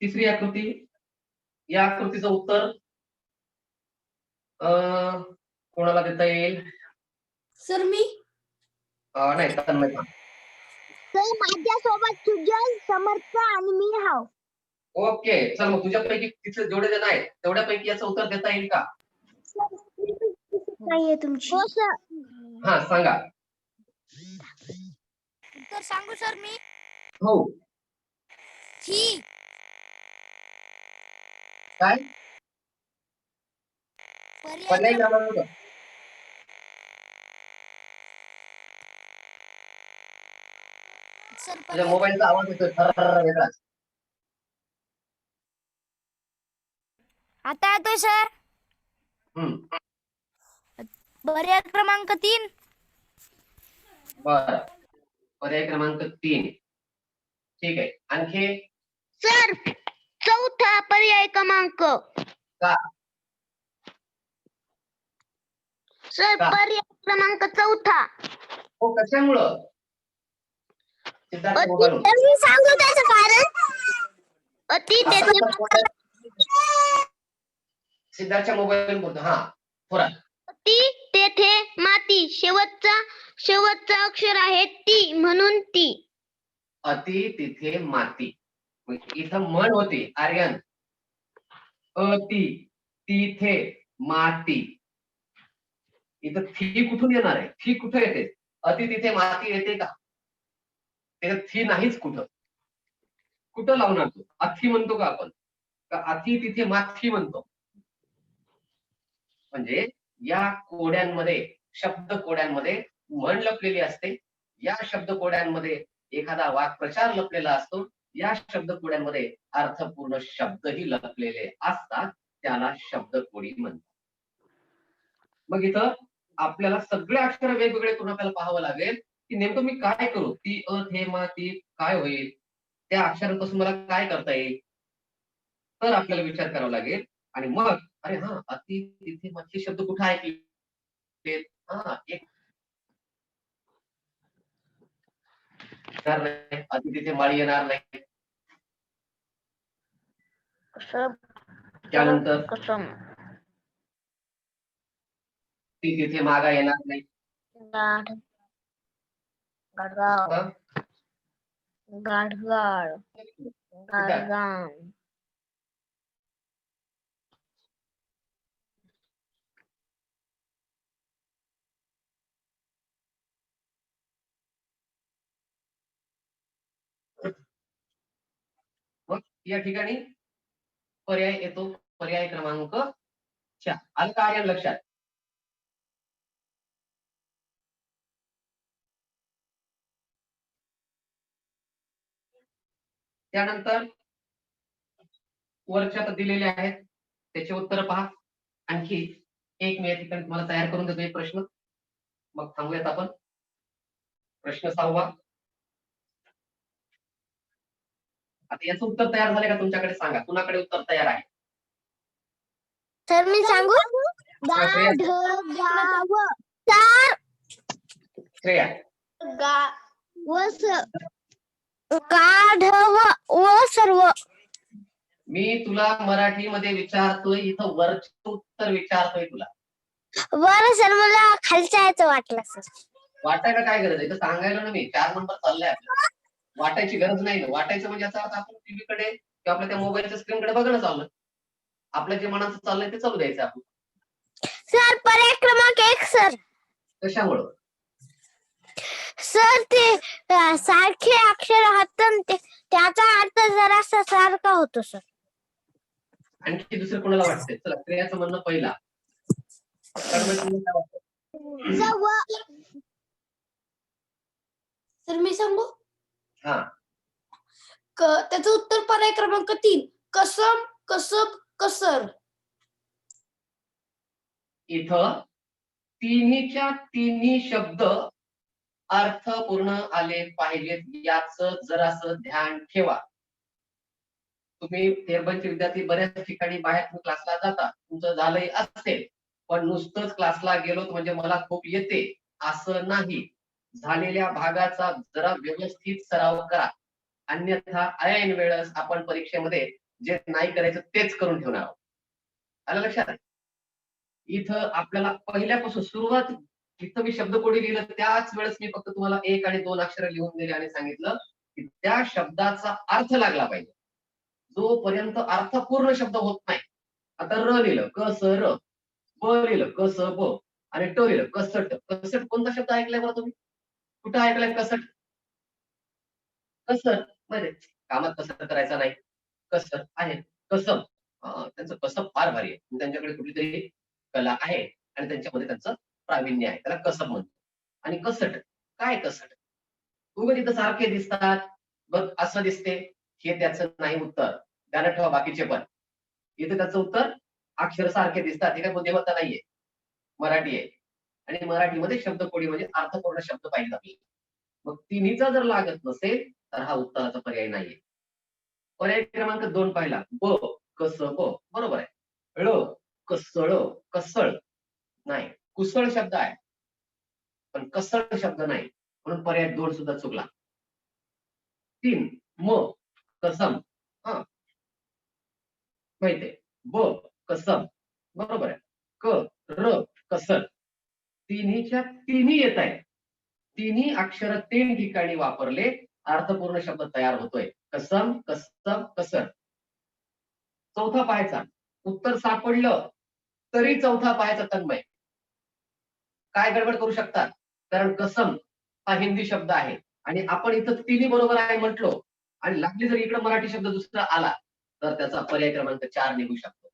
तिसरी आकृती. या आकृतीचं उत्तर कोणाला देता येईल? सर मी नाही तन्मय. सर माझ्यासोबत सुजल समर्थ आणि मी हाव. ओके चल मग तुझ्यापैकी तिथले जेवढे जण आहेत तेवढ्यापैकी याचं उत्तर देता येईल का? नाहीये तुमची. हो सर. हा सांगा. उत्तर सांगू सर मी? हो. ही काय पर्याय पर्याय क्रमांक? सर तुझ्या मोबाईलचा आवाज येतोय फर्र वेगळा. आता येतोय सर. पर्याय क्रमांक 3. बर पर्याय क्रमांक 3. ठीक आहे. आणखी सर चौथा पर्याय क्रमांक. का? सर का? पर्याय क्रमांक 4. हो कशामुळं? सिद्धार्थ मोबाईल मी सांगू त्याचं कारण. अति सिद्धार्थच्या मोबाईल बोलतो. हा थोडा तेथे माती शेवटचा शेवटचं अक्षर आहे ती म्हणून ती. अति तिथे माती. इथं म्हण होती आर्यन. अति तिथे माती. इथं थी कुठून येणार आहे? थी कुठे येते? अति तिथे माती येते का? त्याच्यात थी नाहीच कुठं. कुठं लावणार तू? अथी म्हणतो का आपण? का अति तिथे माथी म्हणतो? म्हणजे या कोड्यांमध्ये, शब्द कोड्यांमध्ये म्हण लपलेली असते. या शब्द कोड्यांमध्ये एखादा वाक्प्रचार लपलेला असतो. या शब्द कोड्यांमध्ये अर्थपूर्ण शब्दही लपलेले असतात. त्याला शब्दकोडी म्हणतात. मग इथं आपल्याला सगळे अक्षर वेगवेगळे करून आपल्याला पाहावं लागेल की नेमकं मी काय करू. ती अ थे मा ती काय होईल, त्या अक्षरापासून मला काय करता येईल, तर आपल्याला विचार करावा लागेल. आणि मग अरे हा अति तिथे मागचे शब्द कुठे ऐकले, हा एक येणार नाही, अति तिथे माळी येणार नाही. त्यानंतर कसम. ती तिथे मागा येणार नाही. गाढ गाढगाव हा? गाढगाळ गाढगाम. मग या ठिकाणी पर्याय येतो, पर्याय क्रमांक 4. आलं का आर्यन लक्षात? त्यानंतर वरच्या दिलेले आहेत त्याचे उत्तर पहा. आणखी एक मी या ठिकाणी तुम्हाला तयार करून देतो एक प्रश्न, मग थांबूयात आपण. प्रश्न 6. आता याचं उत्तर तयार झाले का तुमच्याकडे? सांगा, कुणाकडे उत्तर तयार आहे? तर मी सांगू. श्रेया. श्रेया. गाढव व सर्व. मी तुला मराठीमध्ये विचारतोय, इथं वरचं उत्तर विचारतोय तुला. बरं सर, मला खालच्या याचं वाटलं सर. वाटायला काय गरज आहे? इथं सांगायला ना मी 4 नंबर चाललाय आपला. वाटायची गरज नाही ना. वाटायचं म्हणजे याचा अर्थ आपण टीव्हीकडे किंवा आपल्या त्या मोबाईलच्या स्क्रीनकडे बघणं चाललं. आपलं जे मनाचं चाललंय ते चालू द्यायचं आपण. सर पर्याय क्रमांक 1 सर. कशामुळं? सर ते सारखे अक्षर हातात त्याचा अर्थ जरासा सारखा होतो सर. आणखी दुसरं कोणाला वाटतंय? चला, क्रियाचं म्हणणं पहिला. कर्मच म्हणणं काय वाटतं? तर मी सांगू. हा. त्याचं उत्तर पर्याय क्रमांक 3. कसम कसब कसर. इथं तिन्हीच्या तिन्ही शब्द अर्थपूर्ण आले पाहिजेत, याचं जरासं ध्यान ठेवा. तुम्ही तेरबनचे विद्यार्थी बऱ्याच ठिकाणी बाहेर क्लासला जाता, तुमचं झालंय असेल, पण नुसतंच क्लासला गेलो म्हणजे मला खूप येते असं नाही. झालेल्या भागाचा जरा व्यवस्थित सराव करा. अन्यथा ऐन वेळेस आपण परीक्षेमध्ये जे नाही करायचं तेच करून ठेवणार आहोत. आलं लक्षात? इथं आपल्याला पहिल्यापासून सुरुवात, जिथं मी शब्दकोडी लिहिलं त्याच वेळेस मी फक्त तुम्हाला 1 आणि 2 अक्षर लिहून दिले आणि सांगितलं की त्या शब्दाचा अर्थ लागला पाहिजे. जोपर्यंत अर्थपूर्ण शब्द होत नाही. आता र लिहिलं क स र, ब लिहिलं क स ब, आणि ट लिहिलं कसट. कसट कोणता शब्द ऐकलाय बरं तुम्ही? कुठं ऐकलाय कसट? कसर म्हणजे कामात कसर करायचा नाही. कसर आहे. कसब, त्यांचं कसब फार भारी आहे. त्यांच्याकडे कुठलीतरी कला आहे आणि त्यांच्यामध्ये त्यांचं प्रावीण्य आहे. त्याला कसब म्हणतो. आणि कसट काय? कसट उगाच तिथं सारखे दिसतात बघ, असं दिसते, हे त्याचं नाही उत्तर. ध्यानात ठेवा बाकीचे पण. इथे त्याचं उत्तर अक्षर सारखे दिसतात, हे काय बुद्धिमत्ता नाहीये, मराठी आहे. आणि मराठीमध्ये शब्दकोडी म्हणजे अर्थपूर्ण शब्द पाहिजे आपल्याला. मग तिन्हीचा जर लागत नसेल तर हा उत्तराचा पर्याय नाहीये. पर्याय क्रमांक 2 पाहिला, ब कस ब, बरोबर आहे. ळ कसळ कसळ नाही, कुसळ शब्द आहे पण कसळ शब्द नाही, म्हणून पर्याय 2 सुद्धा चुकला. 3 म कसम, हा माहितीये. ब कसम बरोबर आहे. क र कसर, तिन्हीच्या तिन्ही येत आहे. तिन्ही अक्षर 3 ठिकाणी वापरले, अर्थपूर्ण शब्द तयार होतोय. कसम, कसम, कसर. चौथा पाहायचा, उत्तर सापडलं तरी चौथा पाहायचा तन्मय. काय गडबड करू शकतात? कारण कसम हा हिंदी शब्द आहे आणि आपण इथं तिन्ही बरोबर आहे म्हटलो आणि लागली जर इकडे मराठी शब्द दुसरा आला तर त्याचा पर्याय क्रमांक 4 निघू शकतो.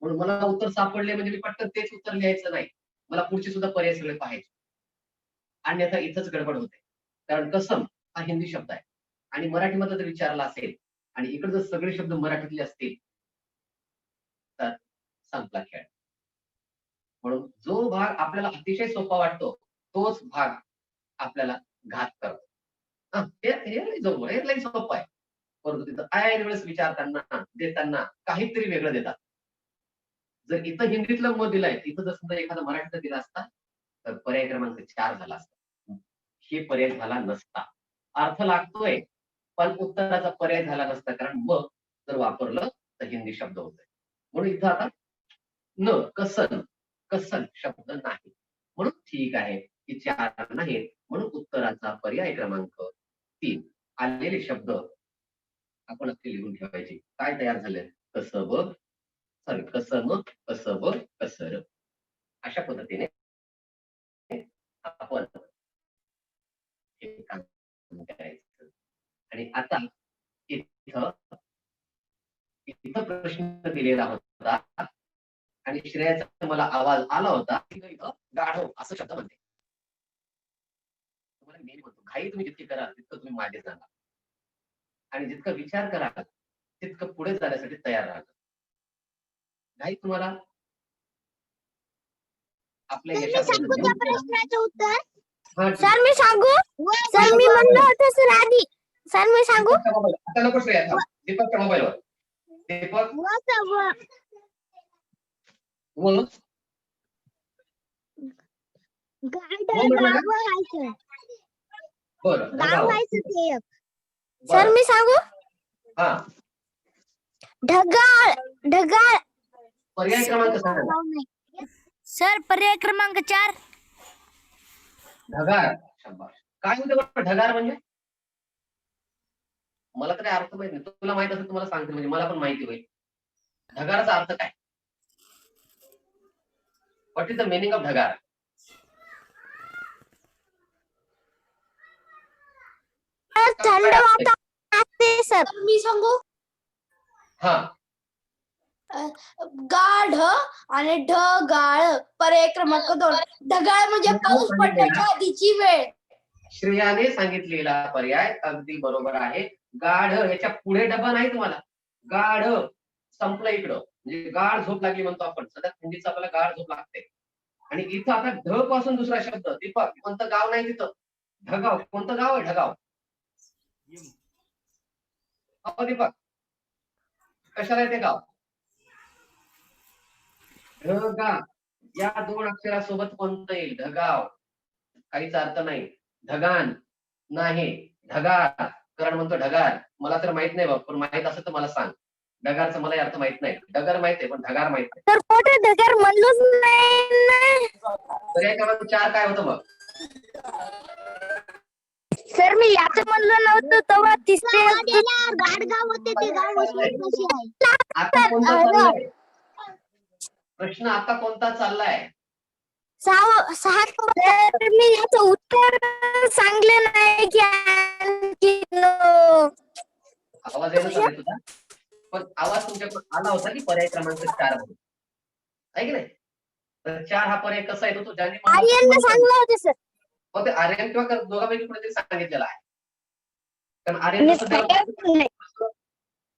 म्हणून मला उत्तर सापडले म्हणजे मी पटकन तेच उत्तर लिहायचं नाही. मला पुढचे सुद्धा पर्याय सगळे पाहायचे. अन्यथा इथंच गडबड होते. कारण कसम हा हिंदी शब्द आहे आणि मराठीमध्ये जर विचारला असेल आणि इकडे जर सगळे शब्द मराठीतले असतील तर संपला खेळ. म्हणून जो भाग आपल्याला अतिशय सोपा वाटतो तोच भाग आपल्याला घात करतो. हे लई सोपं आहे. परंतु तिथं ऐन वेळेस विचारताना देताना काहीतरी वेगळं देतात. जर इथं हिंदीतलं मत दिलंय तिथं जर समजा एखादा मराठीत दिला असता तर पर्याय क्रमांक 4 झाला असता. हे पर्याय झाला नसता. अर्थ लागतोय पण उत्तराचा पर्याय झाला नसता कारण मग जर वापरलं तर हिंदी शब्द होतोय. म्हणून इथं आता न कसन कसन शब्द नाही. म्हणून ठीक आहे की 4 नाहीत. म्हणून उत्तराचा पर्याय क्रमांक 3 आलेले शब्द आपण असे लिहून ठेवायचे. काय तयार झाले? कसब, सॉरी कसम, कसब, कसर. अशा पद्धतीने आपण हे काम करायचं. आणि आता इथं इथं प्रश्न दिलेला होता आणि श्रेयाचा मला आवाज आला होता इथं गाढव असं शब्द म्हणते. तुम्हाला मी म्हणतो घाई तुम्ही जितकी कराल तितकं तुम्ही मागे जाणार आणि जितका विचार कराल तितकं पुढे जाण्यासाठी तयार राहाल. घाई तुम्हाला आपल्या सर मी सांगू त्या यशापर्यंत प्रश्नाचं उत्तर. सर मी सांगू सर मी म्हणलं होतं सर आधी सर मी सांगू आता नको श्रेया थांब. दीपकच्या मोबाईलवर दीपक व बरं ढगाव. सर मी सांगू हा ढगाळ ढगाळ पर्याय क्रमांक सांगा. सर पर्याय क्रमांक 4 ढगार. शाबास. काय होते बरं ढगार म्हणजे? मला तर काय अर्थ माहित नाही. तुला माहित असेल तुम्हाला सांगते म्हणजे मला पण माहिती होईल. ढगाराचा अर्थ काय? What is the meaning of ढगार? थंड वातावरण असते सर. मी सांगू हा गाढ आणि ढगाळ पर्याय क्रमांक 2. ढगाळ म्हणजे पाऊस पडण्याच्या आधीची वेळ. श्रेयाने सांगितलेला पर्याय अगदी बरोबर आहे. गाढ याच्या पुढे डबा नाही तुम्हाला. गाढ संपलं इकडं म्हणजे गाढ झोप लागली म्हणतो आपण. सध्या थंडीचं आपल्याला गाढ झोप लागते आणि इथं आता ढ पासून दुसरा शब्द. दीपक कोणतं गाव नाही तिथं. ढगाव. कोणतं गाव आहे ढगाव? हो दीपक कशाला येते गाव? ढगा या 2 अक्षरासोबत कोणतं येईल? ढगाव. काहीच अर्थ नाही. ढगान नाही. ढगार. कारण म्हणतो ढगार. मला तर माहित नाही बाबा पण माहित असं तर मला सांग. ढगारचा मला अर्थ माहित नाही. ढगार माहित आहे पण ढगार माहित नाही. तर मोठे ढगार म्हणलोच नाही ना. पर्याय क्रमांक 4 काय होतं मग? सर मी याचं म्हणलं नव्हतं तेव्हा तिसरे गाडगाव होते ते गाव कशी आहे. आता कोणता चाललाय प्रश्न? आता कोणता चाललाय? सहा तर मी याचं उत्तर सांगले नाही की आणखी आवाज येणं चालू आहे तुझा पण आवाज तुमच्याकडे आला होता की पर्याय क्रमांक 4 म्हणून आहे की नाही? तर 4 हा पर्याय कसा येतो? तो ज्याने आर्यनला सांगलं होते सर. मग ते आर्यन किंवा दोघांपैकी कुठेतरी सांगितलेलं आहे. कारण आर्यन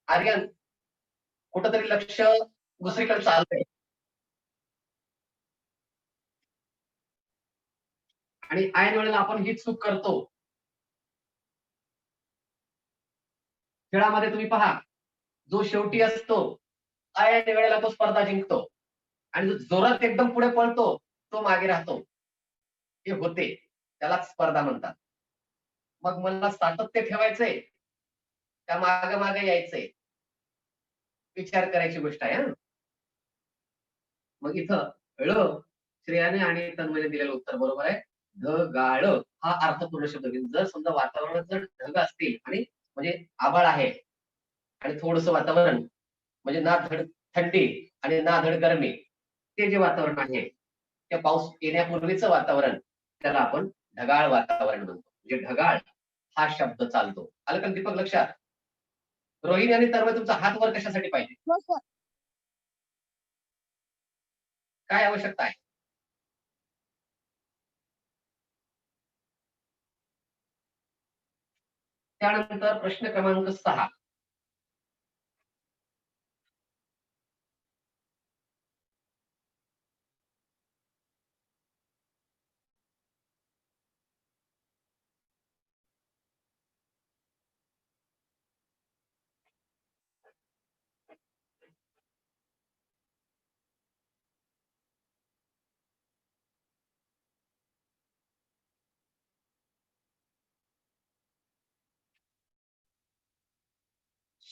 आर्यन कुठंतरी लक्ष दुसरीकडे चाललंय आणि ऐन वेळेला आपण ही चूक करतो. खेळामध्ये तुम्ही पहा जो शेवटी असतो ऐन वेळेला तो स्पर्धा जिंकतो आणि जो जोरात एकदम पुढे पळतो तो मागे राहतो. हे होते त्यालाच स्पर्धा म्हणतात. मग मला सातत्य ठेवायचंय का मागे मागे यायचंय विचार करायची गोष्ट आहे. मग इथं श्रेयाने आणि तन्मयने दिलेलं उत्तर बरोबर आहे. ढगाळ हा अर्थपूर्ण शब्द घेईल. जर समजा वातावरणात जर ढग असतील आणि म्हणजे आभाळ आहे आणि थोडस वातावरण म्हणजे ना थंडी आणि ना गरमी, ते जे वातावरण आहे त्या पाऊस येण्यापूर्वीचं वातावरण, त्याला आपण ढगाळ वातावरण म्हणतो. म्हणजे ढगाळ हा शब्द चालतो. आलं का दीपक लक्षात? रोहिणी आणि तन्मय तुमचा हात वर कशासाठी पाहिजे? काय आवश्यकता आहे? त्यानंतर प्रश्न क्रमांक 6.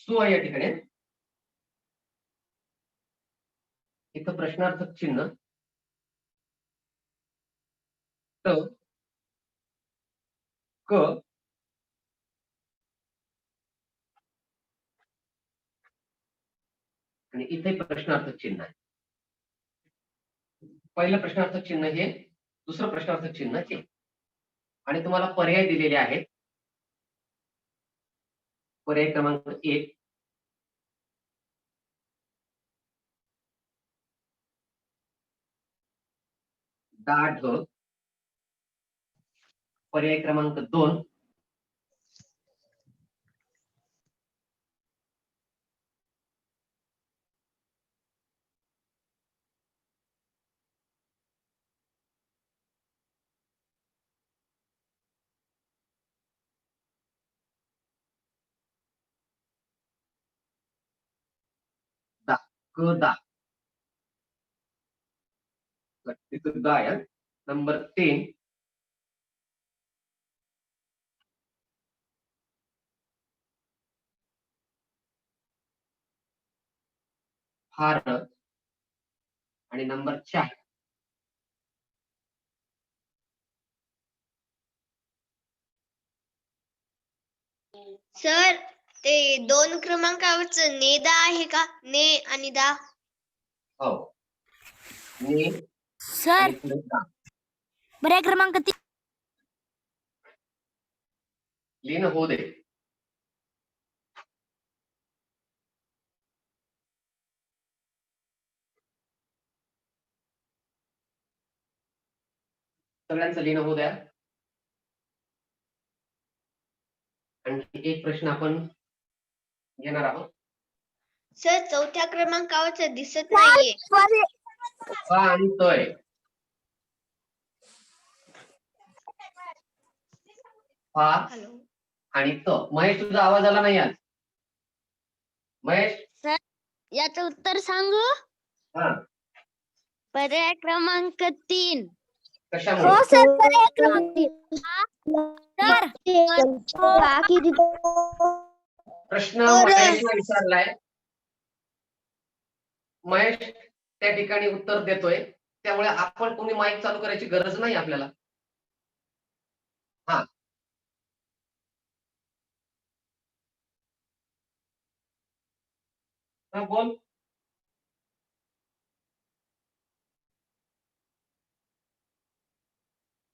सु आहे या ठिकाणी. इथं प्रश्नार्थक चिन्ह, त, क, आणि इथे प्रश्नार्थक चिन्ह आहे. पहिलं प्रश्नार्थक चिन्ह हे, दुसरं प्रश्नार्थक चिन्ह हे, आणि तुम्हाला पर्याय दिलेले आहेत. पर्याय क्रमांक 1, दाढ. पर्याय क्रमांक 2, दा, क, दा. तिथं दा आहे. नंबर 3, फार, आणि नंबर 4. सर ते 2 क्रमांकावरचं नेदा आहे का? ने आणि दा. हो. ने सर आणि पुढे दा. पर्याय क्रमांक 3. लीन होऊ दे. सगळ्यांचं लीन होऊ द्या. आणखी एक प्रश्न आपण घेणार आहोत. सर 4थ्या क्रमांकावरचं दिसत नाहीये. फा आणि तय. फा हॅलो. आणि त. महेश, तुझा आवाज आला नाही आज. महेश. याचं उत्तर सांगू? हा. पर्याय क्रमांक 3. कशामुळे? हो सर, पर्याय क्रमांक 3. प्रश्न महेशला विचारलाय. महेश त्या ठिकाणी उत्तर देतोय, त्यामुळे आपण कोणी माईक चालू करायची गरज नाही आपल्याला. हा. हा, बोल.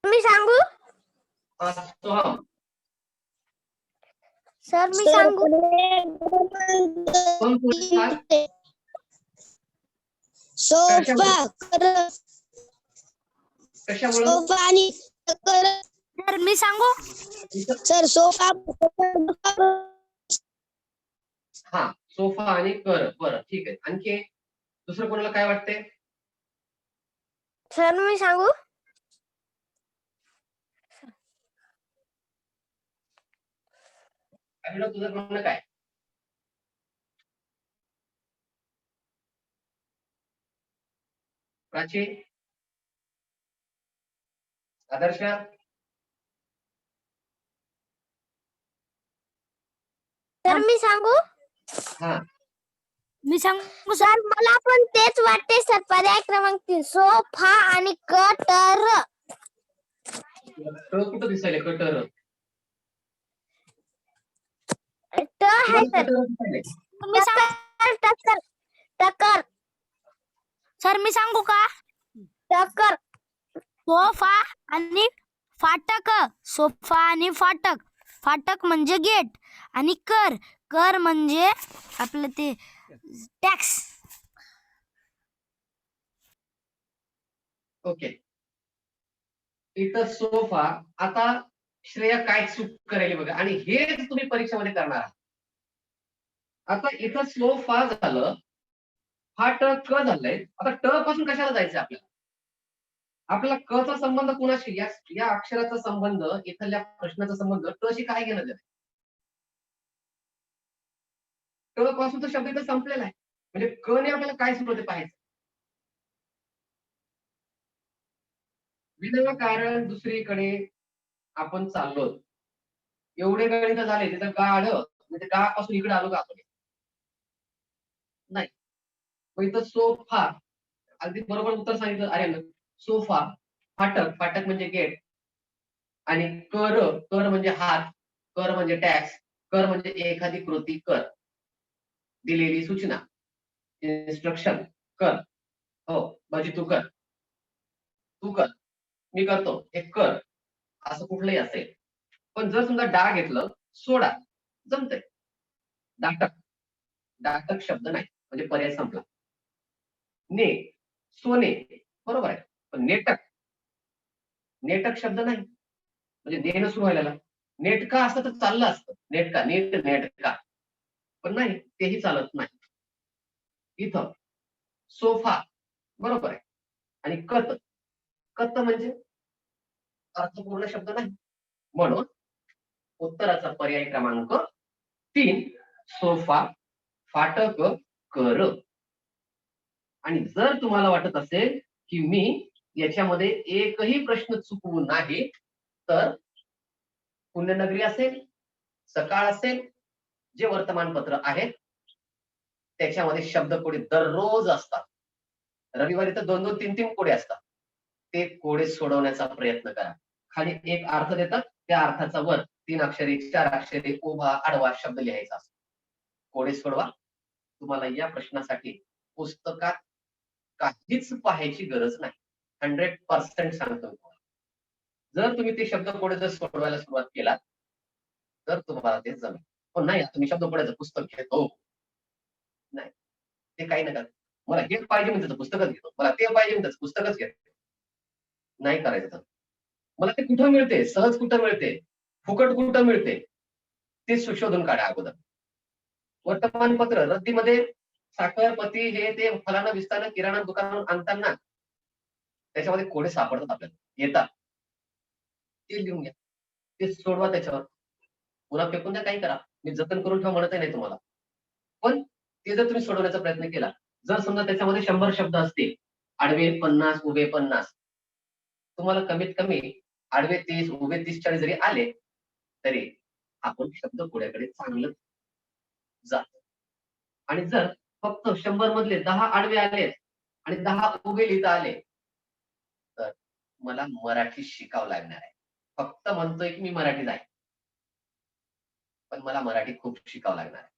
मी सांगू? सोहम. सर मी सांगू? कोण पुढे सांग? सोफा, कशामुळे? सोफा आणि सर मी सांगू? Sir sofa. हा, सोफा आणि कर. बरं, ठीक आहे. आणखी दुसरं कोणाला काय वाटतंय? सर मी सांगू? अभिनव, तुझं म्हणणं काय? प्राची, आदर्श, सर मी सांगू? हा. मी सांगू सर मला पण तेच वाटते सर. पर्याय क्रमांक 3, सोफा आणि कटर. कुठं दिसायले कटर? ट आहे सर. कटर दिसायले. मी टक्कर टक्कर सर मी सांगू का? टक्कर सोफा आणि फाटक. सोफा आणि फाटक. फाटक म्हणजे गेट आणि कर. कर म्हणजे आपलं ते टॅक्स. ओके. इथं सोफा. आता श्रेया काय चूक करेल बघा, आणि हेच तुम्ही परीक्षेमध्ये करणार आहात. आता इथं सोफा झालं, फाटक झालंय. आता ट पासून कशाला जायचं आपल्याला? आपला क चा संबंध कुणाशी? या अक्षराचा संबंध, इथल्या प्रश्नाचा संबंध ट शी काय घेणं देणं? ट पासून तो शब्द इथं संपलेला आहे. म्हणजे क ने आपल्याला काय सुरू होते पाहायचं. विनाकारण दुसरीकडे आपण चाललो. एवढे गणित झाले तिथं गाढ, म्हणजे गा पासून इकडे आलो का आपण? नाही. मग इथं सोफा, अगदी बरोबर उत्तर सांगितलं अरे. सोफा, फाटक, फाटक म्हणजे गेट, आणि कर, कर म्हणजे हात, कर म्हणजे टॅक्स, कर म्हणजे एखादी कृती कर, दिलेली सूचना, इन्स्ट्रक्शन कर. हो माझी तू कर, तू कर, मी करतो, हे कर, असं कुठलंही असेल. पण जर समजा डा घेतलं, सोडा, जमतंय. डाटक, डाटक शब्द नाही, म्हणजे पर्याय संपला. ने, सोने, बरोबर आहे. पण नेटक, नेटक शब्द नाही, म्हणजे नेनं सुरू व्हायला. नेटका असतं तर चाललं असतं. नेटका, नेटका, पण नाही, तेही चालत नाही. इथं सोफा, बरोबर आहे. आणि कत, कत म्हणजे अर्थपूर्ण शब्द नाही. म्हणून उत्तराचा पर्याय क्रमांक 3, सोफा, फाटक, कर. आणि जर तुम्हाला वाटत असेल की मी याच्यामध्ये एकही प्रश्न चुकवू नाही, तर पुण्यनगरी असेल, सकाळ असेल, जे वर्तमानपत्र आहेत त्याच्यामध्ये शब्द कोडे दररोज असतात. रविवारी तर 2-2, 3-3 कोडे असतात. ते कोडे सोडवण्याचा प्रयत्न करा. खाली एक अर्थ देतात, त्या अर्थाचा वर 3 अक्षरी, 4 अक्षरी, उभा आडवा शब्द लिहायचा असतो. कोडे सोडवा. तुम्हाला या प्रश्नासाठी पुस्तकात काहीच पाहायची गरज नाही. 100% सांगतो. जर तुम्ही ते शब्द कोडे जर सोडवायला सुरुवात केलात तर तुम्हाला ते जमेल. पण नाही, तुम्ही शब्द कोड्याचं पुस्तक घेतो, नाही, ते काही नका. मला हे पाहिजे म्हणजे त्याचं पुस्तकच घेतो, मला ते पाहिजे म्हणजे त्याचं पुस्तकच घेतो. नाही करायचं. मला ते कुठं मिळते, सहज कुठं मिळते, फुकट कुठं मिळते, ते शोधून काढा अगोदर. वर्तमानपत्र रद्दीमध्ये साखरपती हे ते फलाना विस्ताना किराणा दुकानातून आणताना त्याच्यामध्ये कोडे सापडतात आपल्याला, येतात, ते लिहून घ्या, ते सोडवा. त्याच्यावर पुन्हा फेकून द्या, काही करा, मी जतन करून ठेवा म्हणतही नाही तुम्हाला. पण ते जर तुम्ही सोडवण्याचा प्रयत्न केला, जर समजा त्याच्यामध्ये 100 शब्द असतील, आडवे 50, उभे 50, तुम्हाला कमीत कमी आडवे 30, उभे 30-40 जरी आले तरी आपण शब्द कोड्याकडे चांगलं जातो. आणि जर फक्त 100 मधले 10 आडवे आले आणि 10 उभे लिहिता आले, तर मला मराठी शिकावं लागणार आहे. फक्त म्हणतोय की मी मराठीच आहे, पण मला मराठी खूप शिकावं लागणार आहे.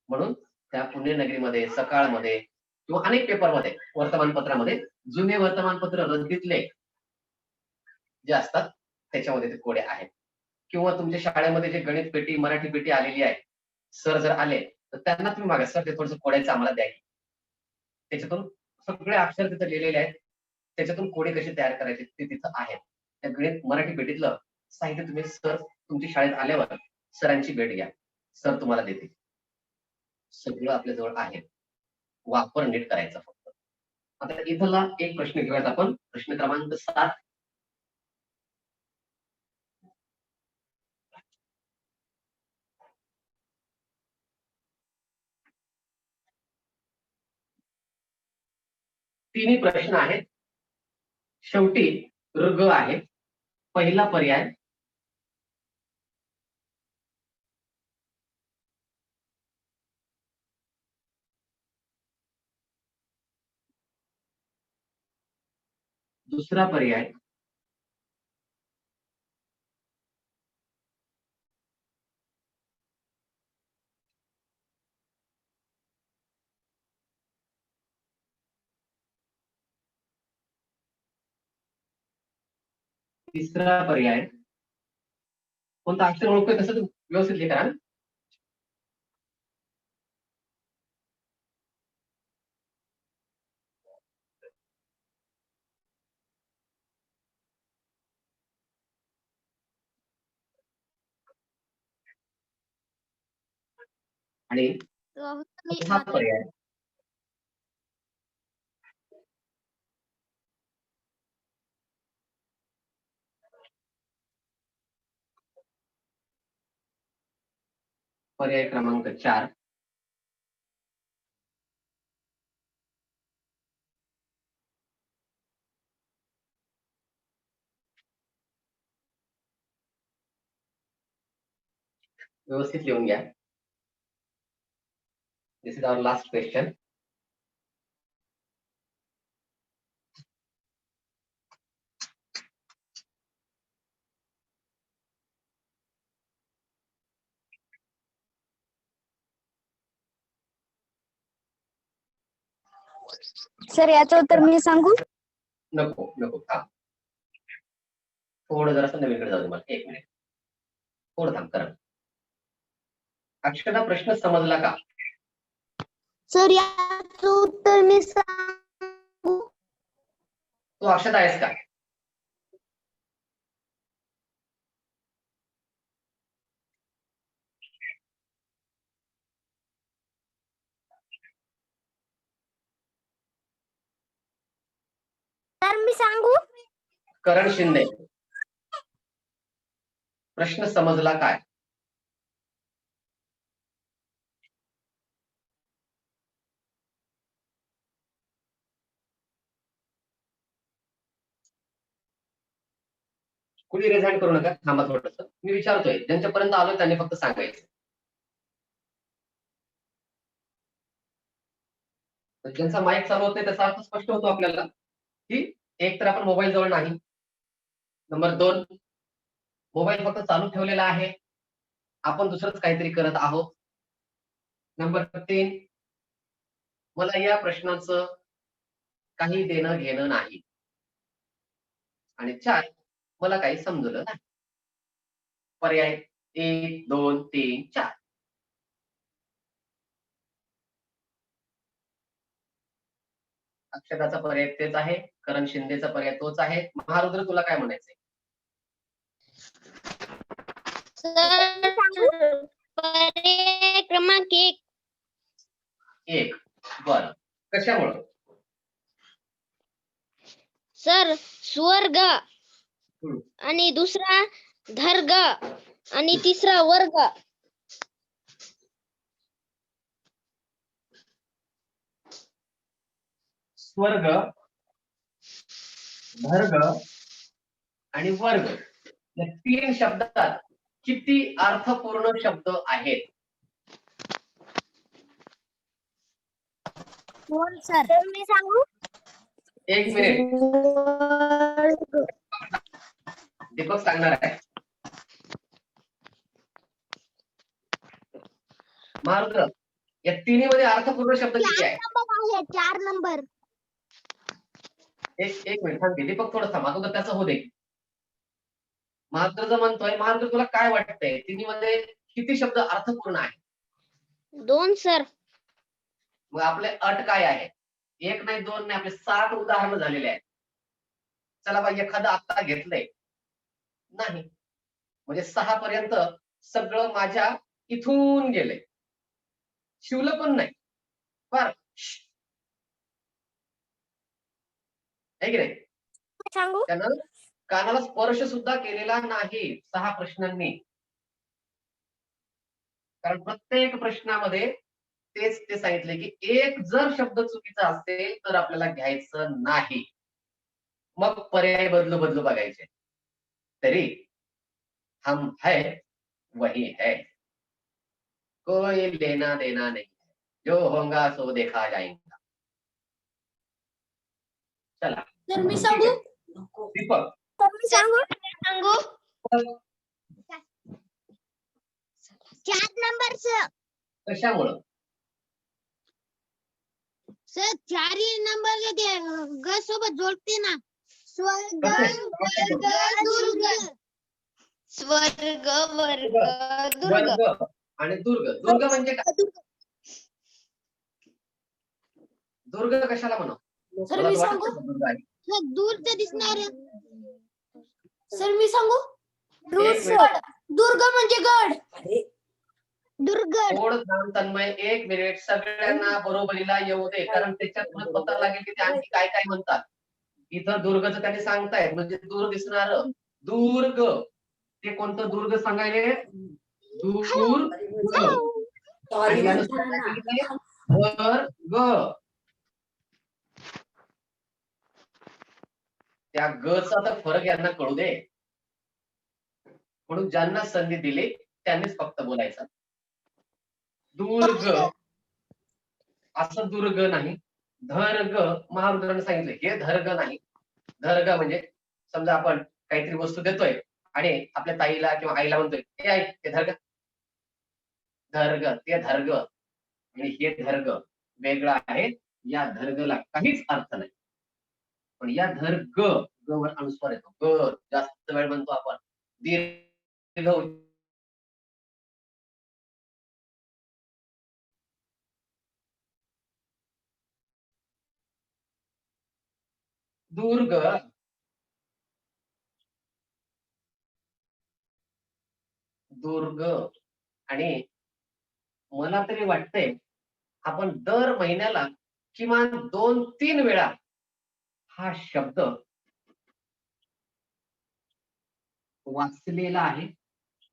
म्हणून त्या पुण्यनगरीमध्ये, सकाळमध्ये किंवा अनेक पेपरमध्ये, वर्तमानपत्रामध्ये, जुने वर्तमानपत्र रद्दीतले जे असतात त्याच्यामध्ये ते कोडे आहेत. किंवा तुमच्या शाळेमध्ये जे गणित पेटी, मराठी पेटी आलेली आहे, सर जर आले तर त्यांना तुम्ही मागा, सर ते थोडंसं कोड्याचं आम्हाला द्या. त्याच्यातून सगळे अक्षर तिथे लिहिलेले आहेत, त्याच्यातून कोडे कसे तयार करायचे ते तिथं आहेत. त्या गणित मराठी पेटीतलं साहित्य तुम्ही सर तुमच्या शाळेत आल्यावर सरांची भेट घ्या, सर तुम्हाला देतील. सगळं आपल्या जवळ आहे, वापर नीट करायचा फक्त. आता इथला एक प्रश्न घेऊयात आपण, प्रश्न क्रमांक 7. तिन्ही प्रश्न आहेत, शेवटी ऋग आहे. पहिला पर्याय दुसरा पर्याय तिसरा पर्याय कोणता अक्षर ओळखतोय तसं तू व्यवस्थित लिहा ना. आणि हा पर्याय पर्याय क्रमांक 4 व्यवस्थित लिहून घ्या. This is our last question. Sir याचं उत्तर मी सांगू? नको नको थांब. थोडं जरासं नवीनकडे जाऊ दे मला. 1 मिनिट. थोडं थांब करा. अक्षरा प्रश्न समजला का? सर याचं उत्तर मी सांगू? तू अक्षता आहेस का? सर मी सांगू? करण शिंदे. प्रश्न समजला काय? कुणी रिझाईन करू नका. थांबा थोडंसं. मी विचारतोय. ज्यांच्यापर्यंत आलोय त्यांनी फक्त सांगायचं. ज्यांचा माईक चालू होत नाही त्याचा अर्थ स्पष्ट होतो आपल्याला की एक तर आपण मोबाईल जवळ नाही. नंबर 2 मोबाईल फक्त चालू ठेवलेला आहे. आपण दुसरंच काहीतरी करत आहोत. नंबर 3 मला या प्रश्नाचं काही देणं घेणं नाही. आणि 4 मला काही समजलं नाही. पर्याय 1 2 3 4 अक्षताचा पर्याय तेच आहे. करण शिंदेचा पर्याय तोच आहे. महारुद्र तुला काय म्हणायचंय? सर पर्याय क्रमांक 1 बरं. कशामुळं? सर स्वर्ग हम्म. आणि दुसरा धर्ग आणि तिसरा वर्ग. स्वर्ग, धर्ग आणि वर्ग या 3 शब्दात किती अर्थपूर्ण शब्द आहेत? सर मी सांगू? 1 मिनिट. दीपक सांगणार आहे. महारुद्र या तिन्हीमध्ये अर्थपूर्ण शब्द किती आहे? 4 नंबर. एक मिनिट थांब. दीपक थोडं थांब. अगोदर त्याचं होऊ दे. महारुद्र म्हणतोय. महारुद्र तुला काय वाटतंय तिन्हीमध्ये किती शब्द अर्थपूर्ण आहे? 2 सर. मग आपले अट काय आहे? 1 नाही 2 नाही आपले 7 उदाहरणं झालेले आहेत. चला बाई एखादं आता घेतलंय नाही. म्हणजे 6 पर्यंत सगळं माझ्या इथून गेलंय. शिवलं पण नाही. बर आहे की नाही? सांगू? त्यानं कानाला स्पर्श सुद्धा केलेला नाही 6 प्रश्नांनी. कारण प्रत्येक प्रश्नामध्ये तेच ते सांगितले की एक जर शब्द चुकीचा असेल तर आपल्याला घ्यायचं नाही. मग पर्याय बदलू बघायचे. तरी हम है वही है. कोई लेना देना नहीं. जो होगा सो देखा जाएगा. चला तर मी सांगू? दीपक सर मी सांगू? सांगू? 4 नंबर सर. कशामुळं? सर 4 नंबर ग सोबत जोडते ना. कसे? स्वर्ग वर्ग दुर्ग. वर्ग आणि दुर्ग. दुर्ग म्हणजे काय? दुर्ग कशाला म्हणू? सर मला मी तर वाटत सांगू नाही दुर्ग आहे. दूरचं दिसणार सर मी सांगू एक मिनिट. दुर्ग म्हणजे गड थोडं थांब तन्मय, 1 मिनिट. सगळ्यांना बरोबरीला येऊ दे, कारण त्याच्यातूनच पता लागेल की ते आणखी काय काय म्हणतात. इथं दुर्गचं त्यांनी सांगतायत म्हणजे दूर दिसणार दुर्ग. ते कोणतं दुर्ग सांगायले? दुर्ग. आणि यानुसार काय सांगितलंय? वर्ग. त्या गचा तर फरक यांना कळू दे. म्हणून ज्यांना संधी दिली त्यांनीच फक्त बोलायचं. दुर्ग असं दुर्ग नाही. धर्ग महारुद्राने सांगितलं हे धर्ग नाही. धर्ग म्हणजे समजा आपण काहीतरी वस्तू देतोय आणि आपल्या ताईला किंवा आईला म्हणतोय हे आई ते धर्ग. धर्ग ते धर्ग आणि हे धर्ग वेगळं आहे. या धर्गला काहीच अर्थ नाही. पण या धर्ग ग वर अनुस्वार येतो. ग जास्त वेळ म्हणतो आपण. दीर्घ दुर्ग. दुर्ग. आणि मला तरी वाटतंय आपण दर महिन्याला किमान 2-3 वेळा हा शब्द वाचलेला आहे,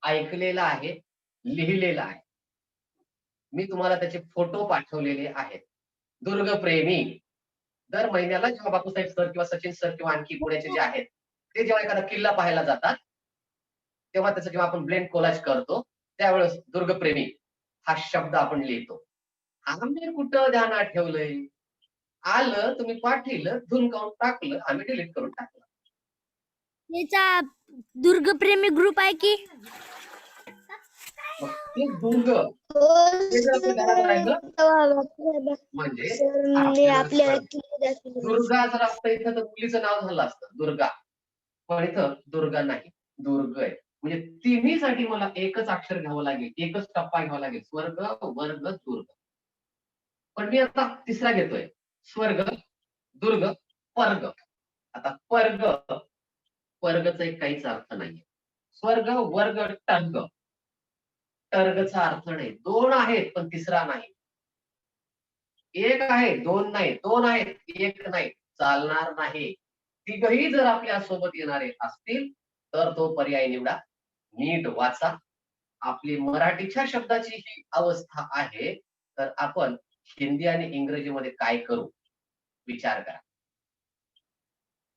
ऐकलेला आहे, लिहिलेला आहे. मी तुम्हाला त्याचे फोटो पाठवलेले आहेत. दुर्गप्रेमी दर महिन्याला जेव्हा बापूसाहेब सर किंवा सचिन सर किंवा आणखी पुण्याचे जे आहेत ते जेव्हा एखादा किल्ला पाहायला जातात तेव्हा त्याचं जेव्हा आपण ब्लेंड कोलाज करतो त्यावेळेस दुर्गप्रेमी हा शब्द आपण लिहितो. आम्ही कुठं ध्यानात ठेवलंय? आलं तुम्ही पाठवलं, धुनकावून टाकलं, आम्ही डिलीट करून टाकलं. याचा दुर्गप्रेमी ग्रुप आहे की मग ते दुर्ग ते जर आपल्या घरात राहिलं म्हणजे आपल्या दुर्गा जर असतं इथं तर मुलीचं नाव झालं असतं दुर्गा. पण इथं दुर्गा नाही, दुर्ग आहे. म्हणजे तिन्हीसाठी मला एकच अक्षर घ्यावं लागेल, एकच टप्पा घ्यावा लागेल. स्वर्ग वर्ग दुर्ग. पण मी आता तिसरा घेतोय. स्वर्ग दुर्ग पर्ग. आता पर्ग पर्गचा एक काहीच अर्थ नाहीये. स्वर्ग वर्ग टर्ग. टर्गचा अर्थ नाही. 2 आहेत पण तिसरा नाही. 1 आहे 2 नाही. 2 आहेत 1 नाही. चालणार नाही. तिघही जर आपल्या सोबत येणारे असतील तर तो पर्याय निवडा. नीट वाचा. आपली मराठीच्या शब्दाची ही अवस्था आहे तर आपण हिंदी आणि इंग्रजीमध्ये काय करू विचार करा.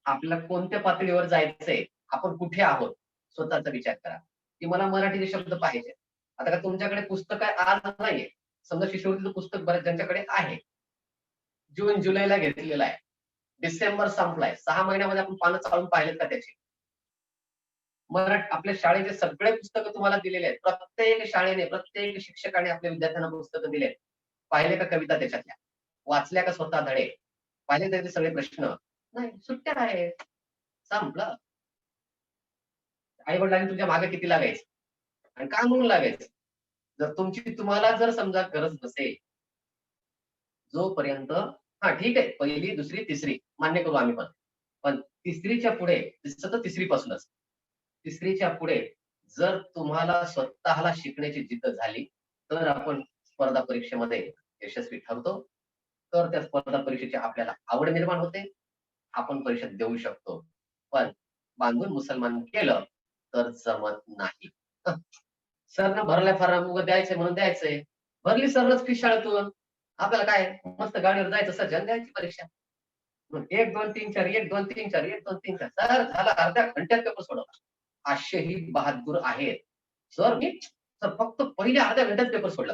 आपल्याला कोणत्या पातळीवर जायचंय, आपण कुठे आहोत स्वतःचा विचार करा की मला मराठीचे शब्द पाहिजे. आता का तुमच्याकडे पुस्तक आहे आज नाहीये. समजा शिष्यवृत्तीचं पुस्तक बऱ्याच ज्यांच्याकडे आहे जून जुलैला घेतलेलं आहे. डिसेंबर संपलाय. 6 महिन्यामध्ये आपण पानं चालून पाहिलेत का त्याची? आपल्या शाळेचे सगळे पुस्तकं तुम्हाला दिलेले आहेत. प्रत्येक शाळेने प्रत्येक शिक्षकाने आपल्या विद्यार्थ्यांना पुस्तकं दिले. पाहिले का कविता त्याच्यातल्या? वाचल्या का स्वतः धडे? पाहिले त्याचे सगळे प्रश्न? नाही. सुट्ट्या आहेत. संपलं. आई वडिलांनी तुमच्या मागे किती लागायचं आणि का म्हणून लागायचं? जर तुम्हाला जर समजा गरज नसेल जोपर्यंत हा ठीक आहे पहिली दुसरी तिसरी मान्य करू आम्ही पण तिसरीच्या पुढे सतत तिसरी पासूनच तिसरीच्या पुढे जर तुम्हाला स्वतःला शिकण्याची जिद्द झाली तर आपण स्पर्धा परीक्षेमध्ये यशस्वी ठरतो. तर त्या स्पर्धा परीक्षेची आपल्याला आवड निर्माण होते. आपण परीक्षा देऊ शकतो. पण बांधून मुसलमान केलं तर जमत नाही. सरनं भरल्या फार्म द्यायचंय म्हणून द्यायचंय. भरली सरच फी शाळेतून. आपल्याला काय मस्त गाडीवर जायचं सज्जन द्यायची परीक्षा. 1 2 3 4 1 2 3 4 1 2 3 4 सर झाला अर्ध्या घंट्यात पेपर सोडवला. असेही बहादूर आहेत. सर मी सर फक्त पहिल्या अर्ध्या घंट्यात पेपर सोडला.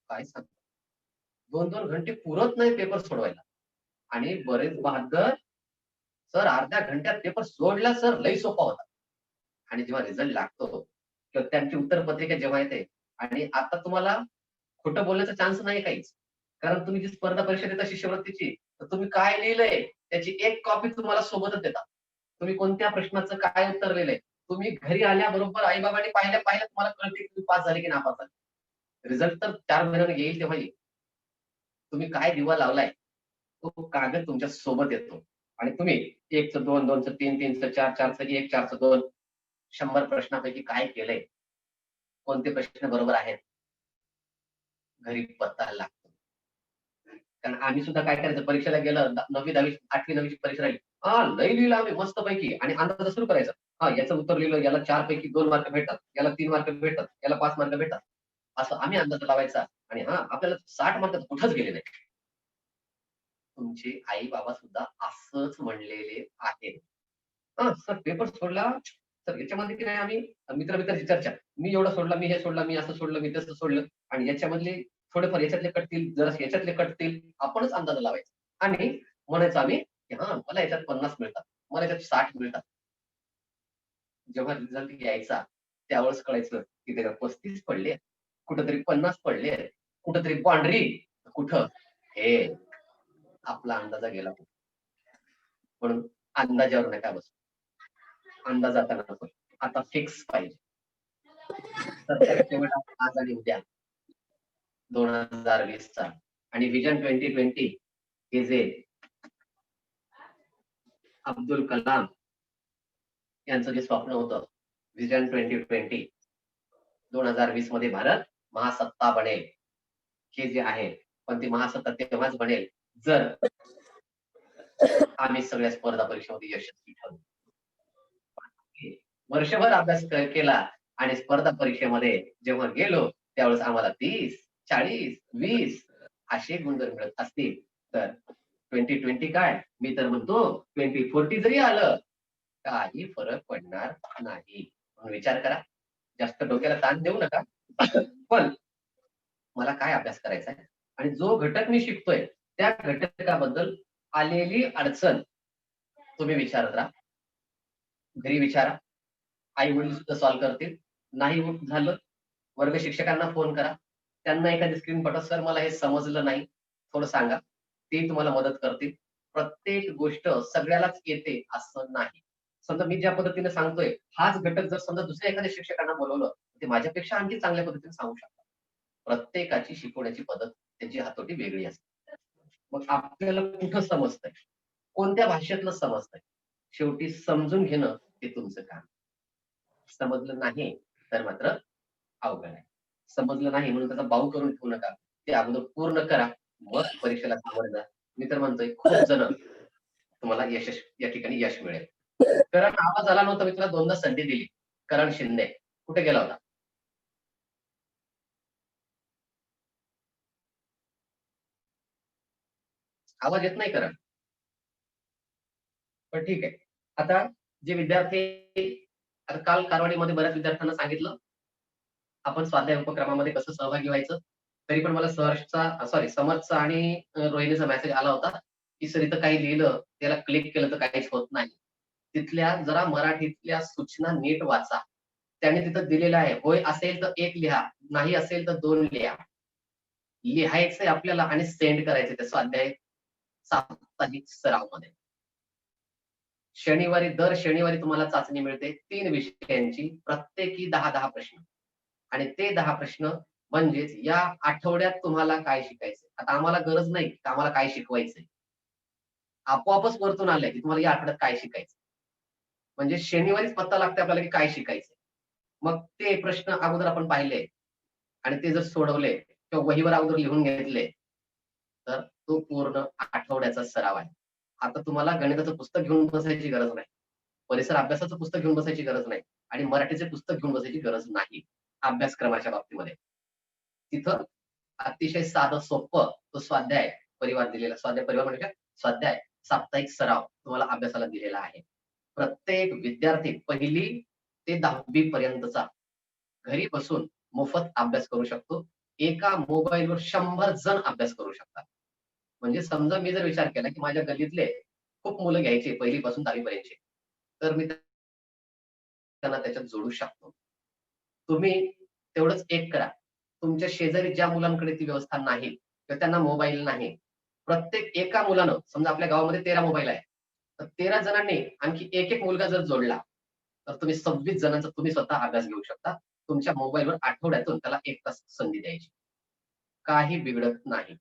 काय सांग 2-2 घंटे पुरत नाही पेपर सोडवायला. आणि बरेच बहादूर सर अर्ध्या घंट्यात पेपर सोडला सर लई सोपा होता. आणि जेव्हा रिझल्ट लागतो किंवा त्यांची उत्तर पत्रिका जेव्हा येते आणि आता तुम्हाला खोटं बोलण्याचा चान्स नाही काहीच. कारण तुम्ही जी स्पर्धा परीक्षा देता शिष्यवृत्तीची तर तुम्ही काय लिहिलंय त्याची एक कॉपी तुम्हाला सोबतच देतात. तुम्ही कोणत्या प्रश्नाचं काय उत्तर लिहिलंय, तुम्ही घरी आल्याबरोबर आई बाबांनी पाहिल्या पाहिल्या तुम्हाला कळते की तुम्ही पास झाले की नापास झाले. रिझल्ट तर 4 महिन्याने येईल तेव्हा येईल. तुम्ही काय दिवा लावलाय तो कागद तुमच्या सोबत येतो आणि तुम्ही 1चं 2, 2चं 3, 3चं 4, 4चं 1, 4चं 2 100 प्रश्नापैकी काय केलंय? कोणते प्रश्न बरोबर आहेत? घरी पत्ता लागतो. कारण आम्ही सुद्धा काय करायचं परीक्षेला गेलं 9वी 10वी 8वी 9वी ची परीक्षा राहिली. लय लिहिलं आम्ही मस्तपैकी आणि अंदाज सुरू करायचा. याचं उत्तर लिहिलं, याला 4 पैकी 2 मार्क भेटतात, याला 3 मार्क भेटतात, याला 5 मार्क भेटतात. असं आम्ही अंदाज लावायचा आणि आपल्याला 60 मार्क कुठंच गेले नाही. तुमचे आई बाबा सुद्धा असंच म्हणलेले आहेत. सर पेपर सोडला, सर याच्यामध्ये की नाही आम्ही मित्राची चर्चा. मी एवढं सोडला, मी हे सोडला, मी असं सोडलं, मी तसं सोडलं आणि याच्यामधले थोडेफार याच्यातले कटतील, जरा याच्यातले कटतील. आपणच अंदाज लावायचा आणि म्हणायचं आम्ही की मला याच्यात 50 मिळतात, मला याच्यात 60 मिळतात. जेव्हा रिझल्ट यायचा त्यावेळेस कळायचं की त्याला 35 पडले, कुठंतरी 50 पडले, कुठंतरी पांढरी, कुठं हे आपला अंदाजा गेला. म्हणून अंदाजावर नका बसू. अंदाजाचा नको. आता फिक्स पाहिजे. तर शेवट आज आणि उद्या 2020 चा आणि विजन 2020 हे जे अब्दुल कलाम यांचं जे स्वप्न होतं विजन 2020 2020 मध्ये भारत महासत्ता बनेल हे जे आहे, पण ती महासत्ता तेव्हाच बनेल जर आम्ही सगळ्या स्पर्धा परीक्षेमध्ये यशस्वी ठरलो. वर्षभर अभ्यास केला आणि स्पर्धा परीक्षेमध्ये जेव्हा गेलो त्यावेळेस आम्हाला 30, 40, 20 असे गुण जर मिळत असतील तर 2020 काय, मी तर म्हणतो 2040 जरी आलं काही फरक पडणार नाही. म्हणून विचार करा, जास्त डोक्याला ताण देऊ नका. पण मला काय अभ्यास करायचा आहे आणि जो घटक मी शिकतोय त्या घटकाबद्दल आलेली अडचण तुम्ही विचारत राहा. घरी विचारा, आई वडील सुद्धा सॉल्व्ह करतील. नाही झालं वर्ग शिक्षकांना फोन करा, त्यांना एखादी स्क्रीन पाठवा, सर मला हे समजलं नाही, थोडं सांगा. ते तुम्हाला मदत करतील. प्रत्येक गोष्ट सगळ्यालाच येते असं नाही. समजा मी ज्या पद्धतीने सांगतोय हाच घटक जर समजा दुसऱ्या एखाद्या शिक्षकांना बोलवलं ते माझ्यापेक्षा आणखी चांगल्या पद्धतीने सांगू शकतात. प्रत्येकाची शिकवण्याची पद्धत त्याची हातोटी वेगळी असते. मग आपल्याला कुठं समजतंय, कोणत्या भाषेतलं समजतंय, शेवटी समजून घेणं हे तुमचं काम. समजलं नाही तर मात्र अवघड आहे. समजलं नाही म्हणून त्याचा बाऊ करून ठेवू नका. ते अगोदर पूर्ण करा, मग परीक्षेला सामोरे जा. मी तर म्हणतोय खूप जण तुम्हाला या ठिकाणी यश मिळेल. करण आवाज आला नव्हता, मी तुला 2दा संधी दिली. करण शिंदे कुठे गेला होता? आवाज येत नाही करण. पण ठीक आहे. आता जे विद्यार्थी आता काल कारवाडीमध्ये बऱ्याच विद्यार्थ्यांना सांगितलं आपण स्वाध्याय उपक्रमामध्ये कसं सहभागी व्हायचं. तरी पण मला समर्थचा आणि रोहिणीचा मेसेज आला होता की सर इथं काही लिहिलं त्याला क्लिक केलं तर काहीच होत नाही. तिथल्या जरा मराठीतल्या सूचना नीट वाचा. त्याने तिथं दिलेलं आहे, होय असेल तर 1 लिहा, नाही असेल तर 2 लिहा. लिहायचंय आपल्याला आणि सेंड करायचंय त्या स्वाध्याय साप्ताहिक सरावमध्ये. दर शनिवारी तुम्हाला चाचणी मिळते 3 विषयांची, प्रत्येकी 10-10 प्रश्न आणि ते 10 प्रश्न म्हणजेच या आठवड्यात तुम्हाला काय शिकायचंय. आता आम्हाला गरज नाही की आम्हाला काय शिकवायचंय, आपोआपच वरतून आलंय की तुम्हाला या आठवड्यात काय शिकायचं. म्हणजे शनिवारीच पत्ता लागते आपल्याला की काय शिकायचंय. मग ते प्रश्न अगोदर आपण पाहिले आणि ते जर सोडवले किंवा वहीवर अगोदर लिहून घेतले तर तो पूर्ण आठवड्याचा सराव आहे. आता तुम्हाला गणिताचं पुस्तक घेऊन बसायची गरज नाही, परिसर अभ्यासाचं पुस्तक घेऊन बसायची गरज नाही आणि मराठीचे पुस्तक घेऊन बसायची गरज नाही. अभ्यासक्रमाच्या बाबतीमध्ये तिथं अतिशय साधं सोपं तो स्वाध्याय परिवार दिलेला, स्वाध्याय परिवार म्हणजे स्वाध्याय साप्ताहिक सराव तुम्हाला अभ्यासाला दिलेला आहे. प्रत्येक विद्यार्थी 1ली ते 10वी पर्यंतचा घरी बसून मोफत अभ्यास करू शकतो. एका मोबाईलवर 100 जण अभ्यास करू शकतात. म्हणजे समजा मी जर विचार केला की माझ्या गल्लीतले खूप मुलं घ्यायचे 1ली पासून 10वी पर्यंतचे, तर मी त्यांना त्याच्यात जोडू शकतो. तुम्ही तेवढंच एक करा. तुमच्या शेजारी ज्या मुलांकडे ती व्यवस्था नाही किंवा त्यांना मोबाईल नाही, प्रत्येक एका मुलानं, समजा आपल्या गावामध्ये 13 मोबाईल आहे, तर 13 जणांनी आणखी एक मुलगा जर जोडला तर तुम्ही 26 जणांचा तुम्ही स्वतः अभ्यास घेऊ शकता. तुमच्या मोबाईलवर आठवड्यातून त्याला 1 तास संधी द्यायची. काही बिघडत नाही.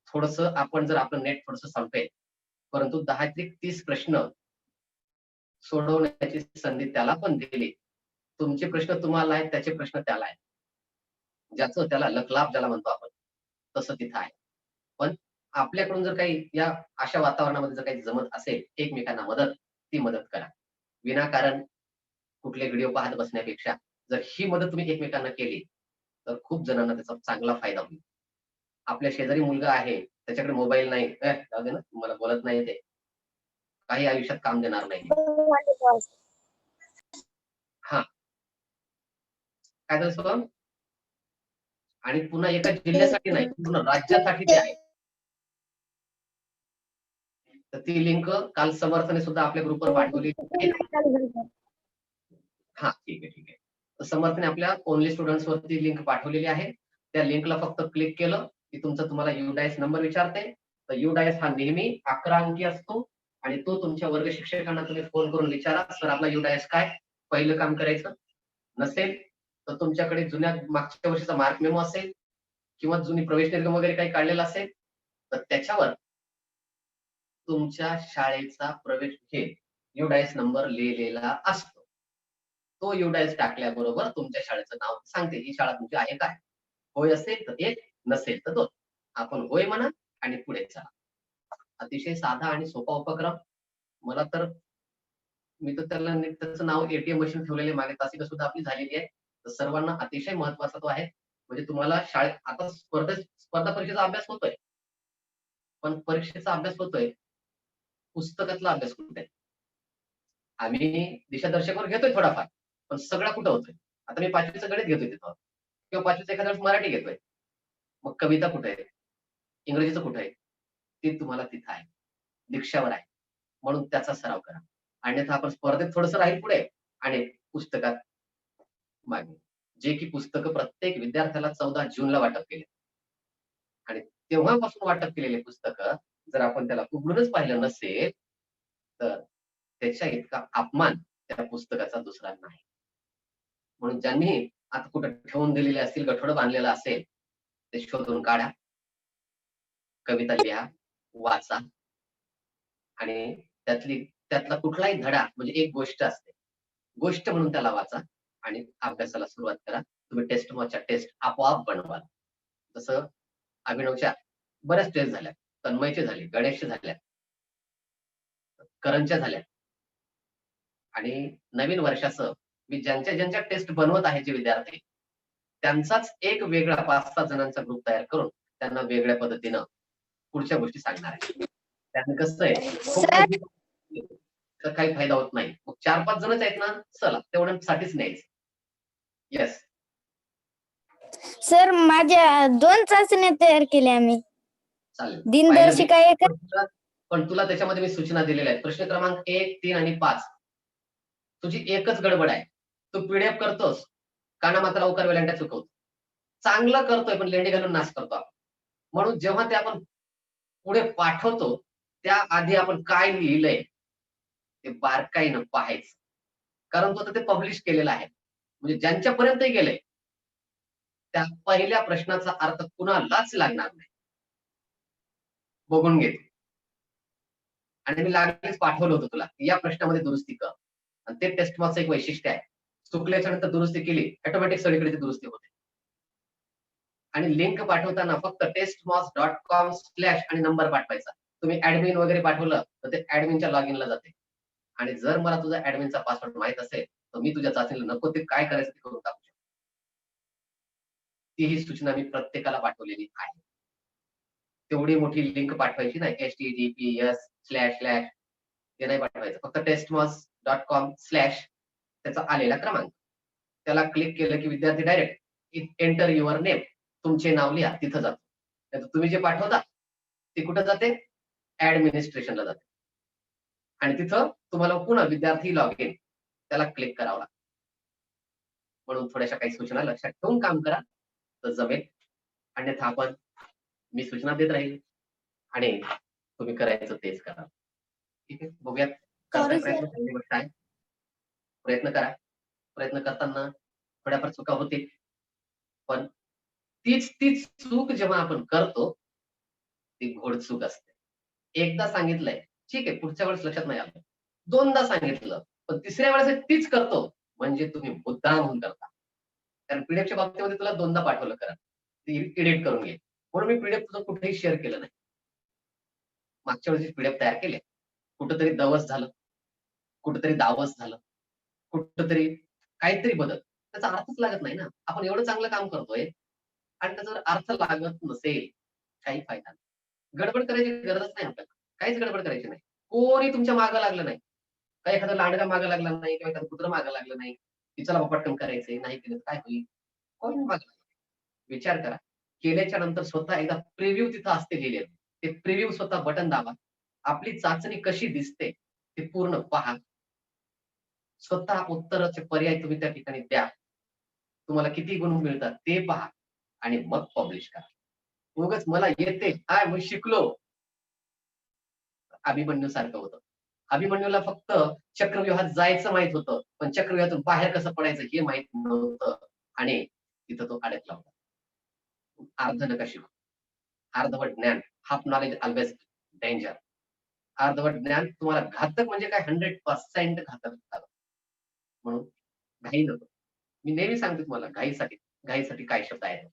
थोडंसं आपण जर आपलं नेट थोडंसं संपेल, परंतु 10 ते 30 प्रश्न सोडवण्याची संधी त्याला पण दिली. तुमचे प्रश्न तुम्हाला आहेत, त्याचे प्रश्न त्याला आहेत. ज्याचं त्याला लकलाभ ज्याला म्हणतो आपण, तसं तिथं आहे. पण आपल्याकडून जर काही या अशा वातावरणामध्ये जर काही जमत असेल, एकमेकांना मदत, ती मदत करा. विनाकारण कुठले व्हिडिओ पाहत बसण्यापेक्षा जर ही मदत तुम्ही एकमेकांना केली, तर खूप जणांना त्याचा चांगला फायदा होईल. आपल्या शेजारी मुलगा आहे, त्याच्याकडे मोबाईल नाही, जाऊ दे ना, मला बोलत नाही ते. काही आयुष्यात काम देणार नाही. हां. काय झालं शुभम? आणि पुन्हा एका जिल्ह्यासाठी नाही, पूर्ण राज्यासाठी ते आहे. तर ती लिंक काल समर्थने सुद्धा आपल्या ग्रुपवर पाठवली आहे. हां, ठीक आहे, ठीक आहे. तर समर्थने आपल्या ओन्ली स्टुडंट्स वरती लिंक पाठवलेली आहे. त्या लिंकला फक्त क्लिक केलं, की तुमचा UDIS नंबर विचारते. तर UDIS हा नेहमी 11 अंकी असतो आणि तो तुमच्या वर्ग शिक्षकांना तुम्ही फोन करून विचारा, "सर आपला UDIS काय?" पहिलं काम करायचं. नसेल तर तुमच्याकडे जुन्या मागच्या वर्षीचा मार्क मेमो असेल किंवा जुनी प्रवेश निर्गम वगैरे काही काढलेला असेल, तर त्याच्यावर तुमच्या शाळेचा प्रवेश हे UDIS नंबर लिहिलेला असतो. तो UDIS टाकल्याबरोबर तुमच्या शाळेचं नाव सांगते, ही शाळा तुमची आहे काय? होय असेल तर 1, नसेल तर 2. आपण होय म्हणा आणि पुढे चला. अतिशय साधा आणि सोपा उपक्रम. मला तर मी तर त्याचं नाव ATM मशीन ठेवलेली मागे तासिका सुद्धा आपली झालेली आहे. तर सर्वांना अतिशय महत्त्वाचा तो आहे. म्हणजे तुम्हाला शाळेत आता स्पर्धा परीक्षेचा अभ्यास होतोय. पण परीक्षेचा अभ्यास होतोय, पुस्तकातला अभ्यास कुठे आहे? आम्ही दिशादर्शकवर घेतोय थोडाफार, पण सगळा कुठं होतोय? आता मी 5वीचं गणित घेतोय तिथं किंवा 5वीचं एखाद्या वेळेस मराठी घेतोय. मग कविता कुठे आहे? इंग्रजीचं कुठे आहे? ते तुम्हाला तिथं आहे. दीक्षावर आहे. म्हणून त्याचा सराव करा. अन्यथा आपण स्पर्धेत थोडंसं राहील पुढे आणि पुस्तकात मागे. जे की पुस्तकं प्रत्येक विद्यार्थ्याला 14 जूनला वाटप केले. आणि तेव्हापासून वाटप केलेले पुस्तकं जर आपण त्याला उघडूनच पाहिलं नसेल, तर त्याच्या इतका अपमान त्या पुस्तकाचा दुसरा नाही. म्हणून ज्यांनी आता कुठं ठेवून दिलेले असतील, गठोडं बांधलेलं असेल, ते शोधून काढा. कविता लिहा, वाचा आणि त्यातला कुठलाही धडा म्हणजे एक गोष्ट असते. गोष्ट म्हणून त्याला वाचा आणि अभ्यासाला सुरुवात करा. तुम्ही टेस्ट टेस्ट आपोआप बनवाल. जसं अभिनवच्या बऱ्याच टेस्ट झाल्या, तन्मयचे झाले, गणेशचे झाल्या, करणच्या झाल्या आणि नवीन वर्षाचं मी ज्यांच्या टेस्ट बनवत आहे जे विद्यार्थी, त्यांचाच एक वेगळा 5-6 जणांचा ग्रुप तयार करून त्यांना वेगळ्या पद्धतीनं पुढच्या गोष्टी सांगणार आहे. त्याने कसं आहे, तर काही फायदा होत नाही. मग 4-5 जणच आहेत ना, चला तेवढ्यासाठीच न्यायचं. येस. सर माझ्या 2 चाचण्या तयार केल्या आम्ही. चालेल. दिनदर्शिका एक पण तुला त्याच्यामध्ये मी सूचना दिलेल्या आहेत. प्रश्न क्रमांक 1, 3 आणि 5 तुझी एकच गडबड आहे. तू PDF करतोस, कानामात्रा उकार वेलांट्या चुकवतो. चांगलं करतोय पण लेंडी घालून नाश करतो आपण. म्हणून जेव्हा ते आपण पुढे पाठवतो, त्याआधी आपण काय लिहिलंय ते बारकाईनं पाहायचं. कारण तो ते पब्लिश केलेलं आहे. म्हणजे ज्यांच्यापर्यंतही गेलंय, त्या पहिल्या प्रश्नाचा अर्थ कुणालाच लागणार नाही. बघून घे. आणि मी लागलीच पाठवलं होतं तुला, या प्रश्नामध्ये दुरुस्ती कर. आणि ते टेस्ट मार्क्सचं एक वैशिष्ट्य आहे. चुकल्याच्या नंतर दुरुस्ती केली, ऑटोमॅटिक सगळीकडे ती दुरुस्ती होते. आणि लिंक पाठवताना फक्त testmarks.com/ आणि नंबर पाठवायचा. तुम्ही ऍडमिन वगैरे पाठवलं तर ते ऍडमिनच्या लॉग इनला जाते. आणि जर मला तुझा ऍडमिनचा पासवर्ड माहित असेल, तर मी तुझ्या चाचणीला नको ते काय करायचं ते करून टाकू शकतो. ती ही सूचना मी प्रत्येकाला पाठवलेली आहे. तेवढी मोठी लिंक पाठवायची नाही, https// ते नाही पाठवायचं. फक्त testmarks.com/ त्याचा आलेला क्रमांक. त्याला क्लिक केलं की विद्यार्थी डायरेक्ट एंटर युअर नेम, तुमचे नाव लिहा, तिथं जातो. नाहीतर तुम्ही जे पाठवता ते कुठं जाते? ऍडमिनिस्ट्रेशनला जाते. आणि तिथं तुम्हाला पुन्हा विद्यार्थी लॉग इन त्याला क्लिक करावं लागतं. म्हणून थोड्याशा काही सूचना लक्षात ठेवून काम करा, तर जमेल. अन्यथा आपण मी सूचना देत राहील आणि तुम्ही करायचं तेच करा. ठीक आहे, बघूयात करताय Sorry, प्रयत्न sir. चांगली गोष्ट आहे. प्रयत्न करा. प्रयत्न करताना थोड्याफार चुका होतील. पण तीच चूक जेव्हा आपण करतो, ती घोड चूक असते. एकदा सांगितलंय, ठीक आहे, पुढच्या वेळेस लक्षात नाही आलं. दोनदा सांगितलं, पण तिसऱ्या वेळेस हे तीच करतो, म्हणजे तुम्ही मुद्दामहून करता. कारण पीडीएफच्या बाबतीमध्ये तुला दोनदा पाठवलं करा. ती एडिट करून घे. म्हणून मी पीडीएफ तुझं कुठेही शेअर केलं नाही. मागच्या वेळेस पीडीएफ तयार केले. कुठेतरी दवस झालं, कुठेतरी दावस झालं, कुठेतरी काहीतरी बदल. त्याचा अर्थच लागत नाही ना. आपण एवढं चांगलं काम करतोय आणि त्याचा जर अर्थ लागत नसेल, काही फायदा नाही. गडबड करायची गरजच नाही आपल्याला. काहीच गडबड करायची नाही. कोणी तुमच्या मागं लागलं नाही. काही एखादा लांडगा मागं लागला नाही किंवा एखादं कुत्रं मागं लागलं नाही, की चला बाबा पटकन करायचंय, नाही केलं तर काय होईल? कोणी मागं लागलं नाही. विचार करा. केल्याच्या नंतर स्वतः एकदा प्रिव्ह्यू तिथं असते लिहिलेलं. ते प्रिव्ह्यू स्वतः बटन दाबा. आपली चाचणी कशी दिसते ते पूर्ण पहा. स्वतः उत्तराचे पर्याय तुम्ही त्या ठिकाणी द्या. तुम्हाला किती गुण मिळतात ते पहा आणि मग पब्लिश करा. उगाच मला येते, हाय मी शिकलो. अभिमन्यू सारखं होतं. अभिमन्यूला फक्त चक्रव्यूहात जायचं माहित होतं, पण चक्रव्यूहातून बाहेर कसं पडायचं हे माहित नव्हतं आणि तिथं तो अडकला होता. अर्ध नका शिकू. अर्धवट ज्ञान, हाफ नॉलेज ऑलवेज डेंजर. अर्धवट ज्ञान तुम्हाला घातक म्हणजे काय 100% घातक ठरतं. म्हणून घाई नको. मी नेहमी सांगतो तुम्हाला घाईसाठी काय शब्द आहे.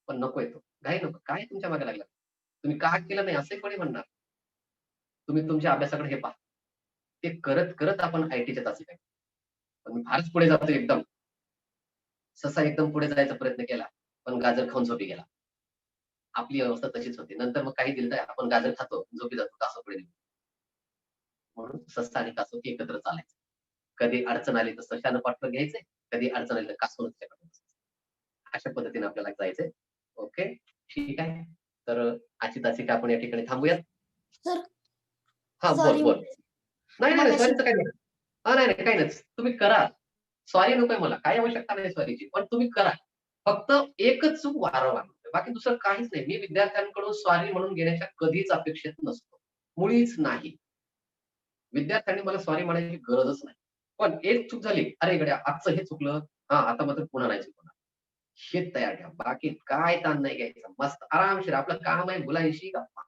पण नकोय तो. घाई नको. काय तुमच्या मागे लागला? तुम्ही का केलं नाही असंही कोणी म्हणणार. तुम्ही तुमच्या अभ्यासाकडे हे पहा. ते करत आपण आयटीच्या तासी काय. पण मी फारच पुढे जातो एकदम. ससा एकदम पुढे जायचा प्रयत्न केला, पण गाजर खाऊन झोपी गेला. आपली अवस्था तशीच होती. नंतर मग काही दिलं तर आपण गाजर खातो, झोपी जातो, कासव पुढे निघतो. म्हणून ससा आणि कासव एकत्र चालायचं. कधी अडचण आली तर सशानं पाठलं घ्यायचंय, कधी अडचण आली तर कासवानं त्याच्याकडे बसायचं. अशा पद्धतीने आपल्याला जायचंय. ओके, ठीक आहे. तर आजची तासिका आपण या ठिकाणी थांबूयात. Sir, हां, sorry. बोल. नाही, नाही, मगाशी- सॉरीचं काही नाही. नाही, काही नाही. तुम्ही करा. सॉरी नकोय मला. काही आवश्यकता नाही सॉरीची. पण तुम्ही करा. फक्त एकच चूक वारंवार. बाकी दुसरं काहीच नाही. मी विद्यार्थ्यांकडून सॉरी म्हणून घेण्याच्या कधीच अपेक्षित नसतो. मुळीच नाही. विद्यार्थ्यांनी मला सॉरी म्हणायची गरजच नाही. पण एक चूक झाली, अरे गड्या आजचं हे चुकलं. हां, आता मात्र पुन्हा नाही चुकणार. हे तयार ठेवा. बाकी काय ताण नाही घ्यायचा. मस्त आरामशीर आपलं काम आहे मुलांशी गप्पा.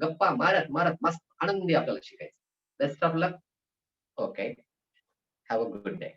गप्पा मारत मस्त आनंदी आपल्याला शिकायचं. Best of luck. Okay. Have a good day.